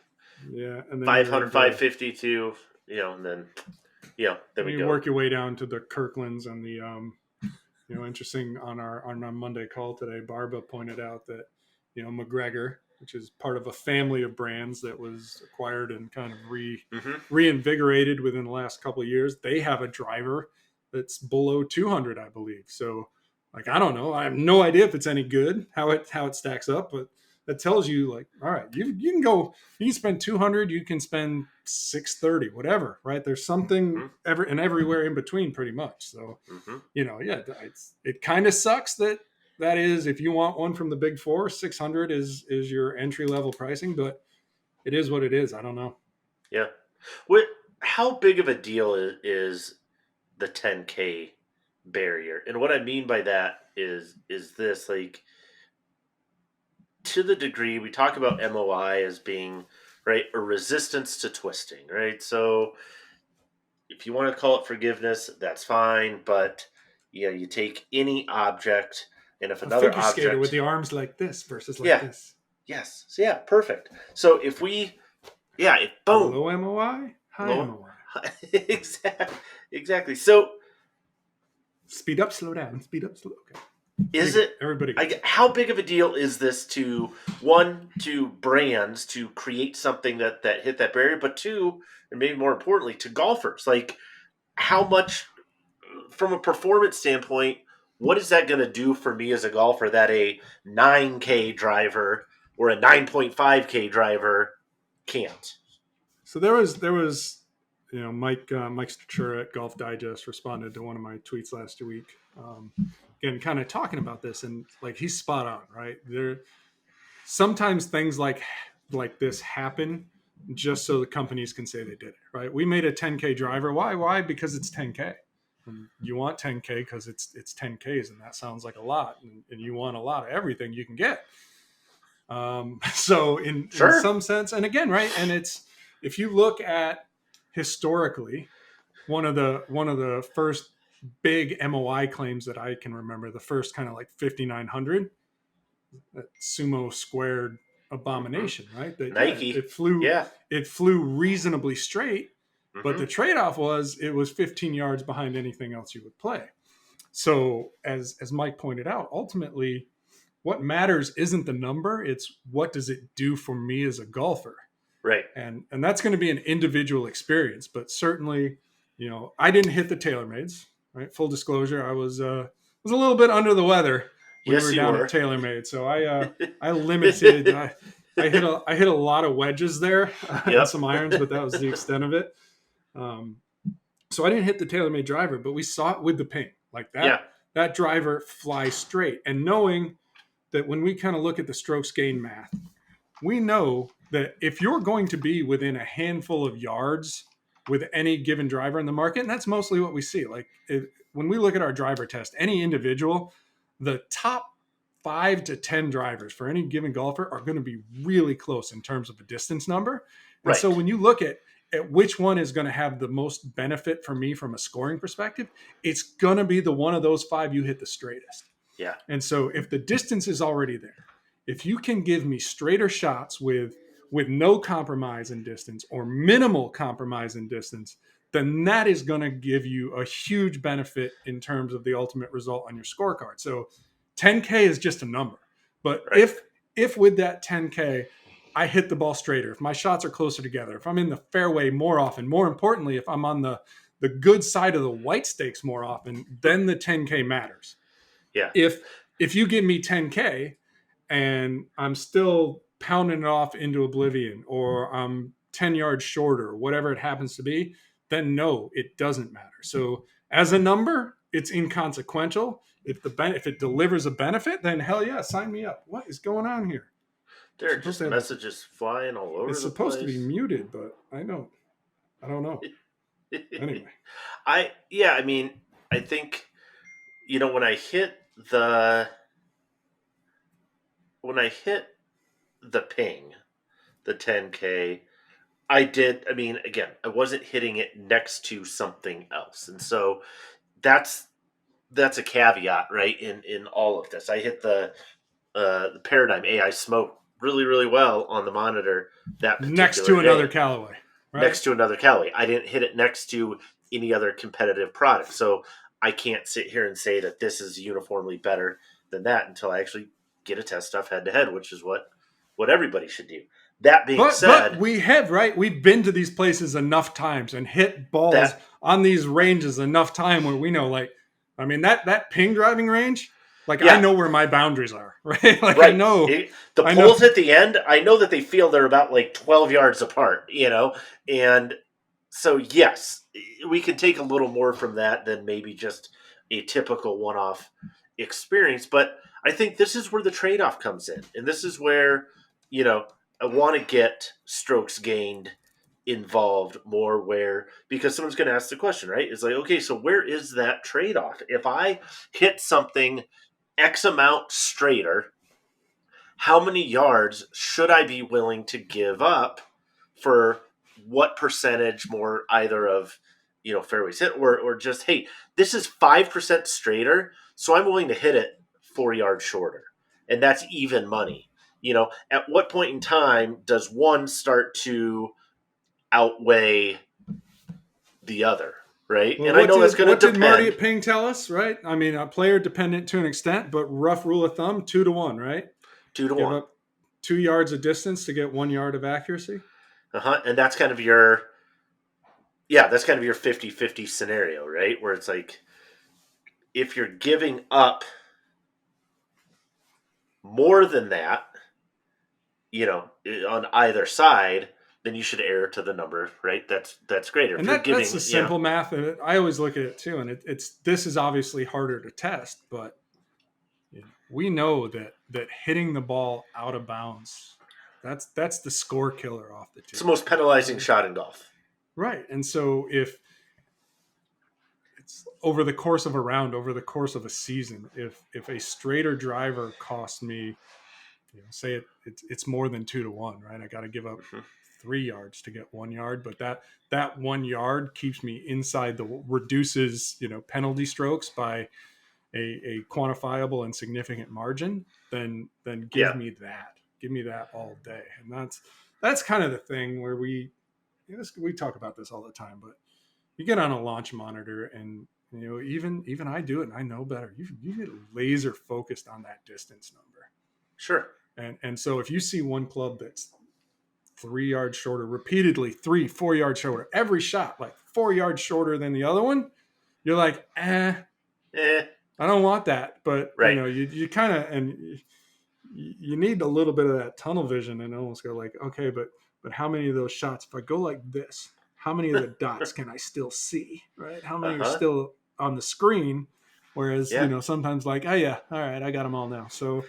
and then 500, 550 to and then then we go. Work your way down to the Kirklands and the interesting on our Monday call today. Barba pointed out that McGregor, which is part of a family of brands that was acquired and kind of reinvigorated within the last couple of years, they have a driver that's below 200, I believe. So, like, I don't know. I have no idea if it's any good, how it stacks up, but that tells you, like, all right, you can spend 200, you can spend 630, whatever, right? There's something everywhere in between, pretty much. So, it kind of sucks that is, if you want one from the big four, 600 is your entry level pricing, but it is what it is. I don't know. Yeah. How big of a deal is the 10K barrier? And what I mean by that is this, like, to the degree we talk about MOI as being, right, a resistance to twisting, right? So if you want to call it forgiveness, that's fine, but you take any object, and if another figure object skater with the arms like this versus like this. Yes. So perfect. So if we boom. Low MOI, high MOI. Exactly. So speed up, slow down, speed up, slow. Okay. Is it? Everybody gets it. How big of a deal is this to brands to create something that hit that barrier, but two, and maybe more importantly, to golfers? Like, how much, from a performance standpoint, what is that going to do for me as a golfer that a 9K driver or a 9.5K driver can't? So there was Mike Stachura at Golf Digest responded to one of my tweets last week, again, kind of talking about this, and like he's spot on, right? There sometimes things like this happen just so the companies can say they did it, right? We made a 10K driver. Why? Because it's 10K. And you want 10K because it's 10Ks, and that sounds like a lot, and you want a lot of everything you can get. So in some sense, and again, right, and it's, if you look at historically, one of the first big MOI claims that I can remember, the first kind of like 5,900, that sumo squared abomination, right? That Nike. It flew reasonably straight, but the trade-off was it was 15 yards behind anything else you would play. So as Mike pointed out, ultimately what matters isn't the number, it's what does it do for me as a golfer. Right. And that's going to be an individual experience, but certainly, I didn't hit the TaylorMades, right? Full disclosure, I was a little bit under the weather when we were down at TaylorMade. So I limited, I hit a lot of wedges there and some irons, but that was the extent of it. So I didn't hit the TaylorMade driver, but we saw it with the ping like that. That driver flies straight, and knowing that when we kind of look at the strokes gain math, we know that if you're going to be within a handful of yards with any given driver in the market, and that's mostly what we see. Like when we look at our driver test, any individual, the top 5 to 10 drivers for any given golfer are going to be really close in terms of a distance number. And so when you look at which one is going to have the most benefit for me from a scoring perspective, it's going to be the one of those 5 you hit the straightest. Yeah. And so if the distance is already there, if you can give me straighter shots with no compromise in distance or minimal compromise in distance, then that is going to give you a huge benefit in terms of the ultimate result on your scorecard. So 10K is just a number. But if with that 10K, I hit the ball straighter, if my shots are closer together, if I'm in the fairway more often, more importantly, if I'm on the good side of the white stakes more often, then the 10K matters. Yeah. If you give me 10K and I'm still pounding it off into oblivion, or I'm 10 yards shorter, whatever it happens to be, then no, it doesn't matter. So as a number, it's inconsequential. If it delivers a benefit, then hell yeah, sign me up. What is going on here? There are just messages flying all over the place. It's supposed to be muted, but I don't know. Anyway. I think, when I hit the ping, the 10K, I wasn't hitting it next to something else. And so that's a caveat, right? In all of this, I hit the Paradigm AI Smoke really, really well on the monitor. That next to another Callaway, right? Next to another Callaway. I didn't hit it next to any other competitive product. So I can't sit here and say that this is uniformly better than that until I actually get a test stuff head to head, which is what everybody should do. That being said, but we have, right? We've been to these places enough times and hit balls on these ranges enough time where we know, that ping driving range, I know where my boundaries are, right? I know the poles at the end. I know that they feel they're about 12 yards apart, and so yes, we can take a little more from that than maybe just a typical one-off experience. But I think this is where the trade-off comes in, and this is where I want to get strokes gained involved more, because someone's going to ask the question, right? It's like, okay, so where is that trade-off? If I hit something X amount straighter, how many yards should I be willing to give up for what percentage more, either of fairways hit or just, hey, this is 5% straighter, so I'm willing to hit it 4 yards shorter, and that's even money. At what point in time does one start to outweigh the other? right? Well, And I know that's going what to did Marty depend. at Ping tell us, right? I mean, a player dependent to an extent, but rough rule of thumb, 2-1, right? 2 to Give 1. up 2 yards of distance to get 1 yard of accuracy. And that's kind of your, yeah, that's kind of your 50-50 scenario, right? Where it's like, if you're giving up more than that, on either side, then you should err to the number, right? That's greater. If And you're that's giving, the simple math. And I always look at it too. And this is obviously harder to test, but we know that hitting the ball out of bounds, that's the score killer off the tee. it's the most penalizing shot in golf. Right. And so if it's over the course of a round, over the course of a season, if a straighter driver costs me, say it's more than 2-1, right? I got to give up 3 yards to get 1 yard, but that 1 yard keeps me inside reduces penalty strokes by a quantifiable and significant margin. Then Yeah, give me that all day. And that's kind of the thing where we talk about this all the time, but you get on a launch monitor and even I do it and I know better. You get laser focused on that distance number. sure. And so if you see one club that's 3 yards shorter, repeatedly 3-4 yards shorter, every shot like 4 yards shorter than the other one, you're like, I don't want that. But Right. you kind of, and you need a little bit of that tunnel vision and almost go like, okay, but how many of those shots, if I go like this, how many of the dots can I still see, right? How many are still on the screen? Whereas, sometimes like, oh yeah, all right, I got them all now. So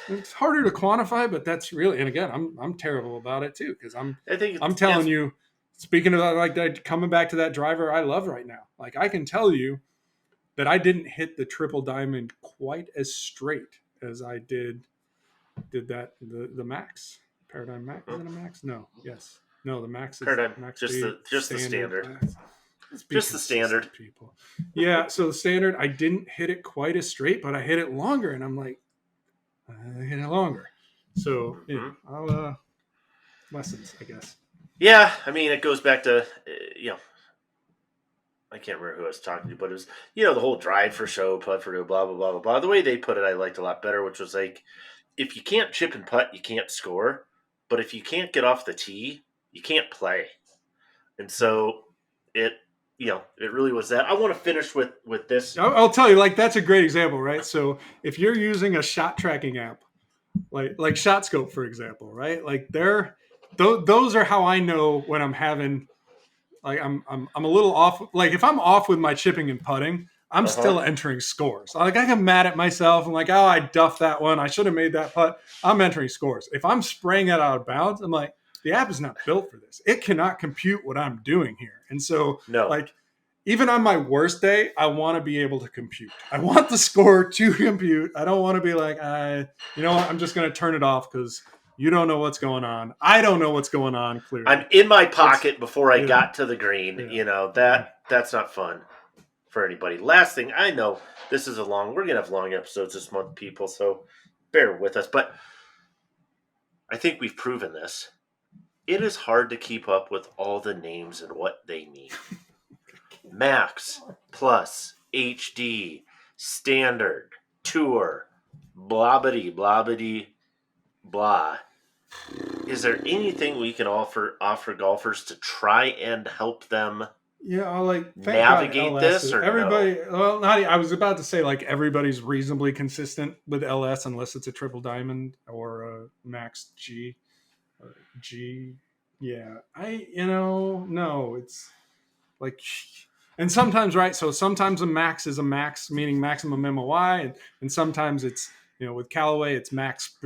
it's harder to quantify, but that's really, and again, I'm terrible about it too, because I'm telling you, speaking of like that, coming back to that driver I love right now, like I can tell you that I didn't hit the triple diamond quite as straight as I did that the max paradigm max. Is it a max? No, yes, no, the max is Paradigm, max just speed, the standard. Just the standard, people. Yeah, so the standard, I didn't hit it quite as straight, but I hit it longer, and I'm like, I hit it longer. So I'll lessons, I guess. Yeah, I mean, it goes back to I can't remember who I was talking to, but it was the whole drive for show, putt for go, blah blah blah blah blah. The way they put it, I liked a lot better, which was like, if you can't chip and putt, you can't score. But if you can't get off the tee, you can't play. And so it really was that. I want to finish with this. I'll tell you, like that's a great example, right? So if you're using a shot tracking app, like ShotScope, for example, right? Like those are how I know when I'm having, like I'm a little off. Like if I'm off with my chipping and putting, I'm still entering scores. Like I get mad at myself. I'm like, oh, I duffed that one. I should have made that putt. I'm entering scores. If I'm spraying it out of bounds, I'm like, the app is not built for this. It cannot compute what I'm doing here. And so, like, even on my worst day, I want to be able to compute. I want the score to compute. I don't want to be like, you know what? I'm just going to turn it off because you don't know what's going on. I don't know what's going on. Clearly, I'm in my pocket before I got to the green. That's not fun for anybody. Last thing, I know this is we're going to have long episodes this month, people, so bear with us. But I think we've proven this. It is hard to keep up with all the names and what they mean. Max, Plus, HD, Standard, Tour, blobbity, blobbity, blah. Is there anything we can offer golfers to try and help them navigate this? Or everybody, no? well, I was about to say like everybody's reasonably consistent with LS unless it's a triple diamond or a Max G or G. Yeah, no, it's like, and sometimes, right? So sometimes a max is a max, meaning maximum MOI, and sometimes it's, with Callaway, it's max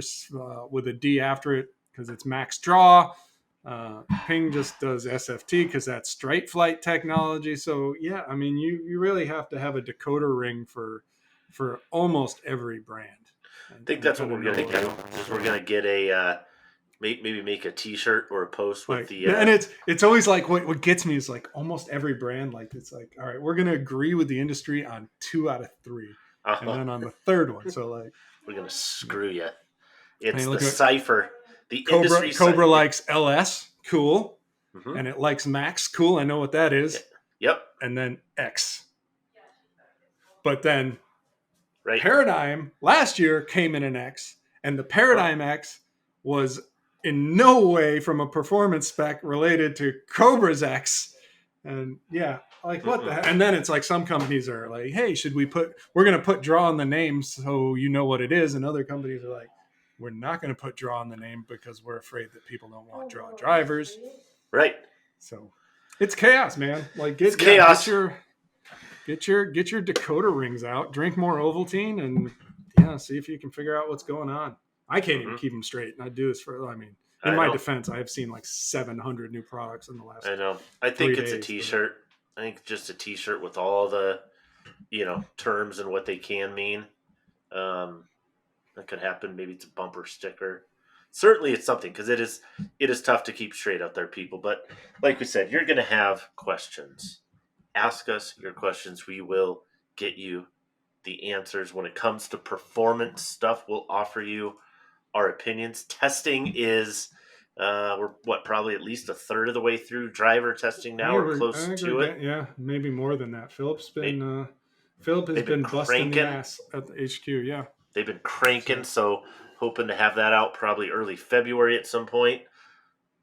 with a D after it because it's max draw. Ping just does SFT because that's straight flight technology. So yeah, I mean, you really have to have a decoder ring for almost every brand. I think that's what we're going to do. Is we're going to get a maybe make a T-shirt or a post with and it's always like what gets me is like almost every brand, like it's like, all right, we're going to agree with the industry on 2 out of 3, and then on the third one, so like we're going to screw you. It's the cipher. The Cobra likes LS, cool, and it likes Max, cool. I know what that is. Yep. and then X. But then Right. Paradigm last year came in an X, and the Paradigm X was in no way from a performance spec related to Cobra's X. And yeah, like what the heck? And then it's like some companies are like, hey, we're going to put draw on the name so you know what it is. And other companies are like, we're not going to put draw on the name because we're afraid that people don't want draw drivers. Right. So it's chaos, man. Like It's chaos. Get your Dakota rings out, drink more Ovaltine, and see if you can figure out what's going on. I can't even keep them straight, and I do this in my defense, I have seen like 700 new products in the last. I know. I think it's a T-shirt. I think just a T-shirt with all the, terms and what they can mean. That could happen. Maybe it's a bumper sticker. Certainly, it's something because it is tough to keep straight out there, people. But like we said, you're going to have questions. Ask us your questions. We will get you the answers. When it comes to performance stuff, we'll offer you our opinions. Testing is, we're probably at least a third of the way through driver testing now, or close to it. Yeah, maybe more than that. Philip has been busting the ass at the HQ. Yeah, they've been cranking. So hoping to have that out probably early February at some point.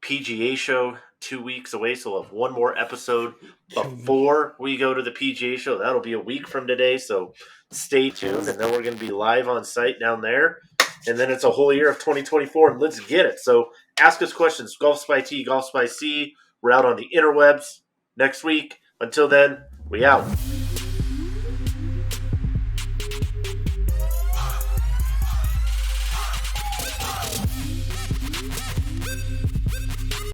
PGA show 2 weeks away, so we'll have one more episode before we go to the PGA show. That'll be a week from today, so stay tuned. And then we're going to be live on site down there. And then it's a whole year of 2024, and let's get it. So ask us questions. GolfSpy T, GolfSpy C. We're out on the interwebs next week. Until then, we out.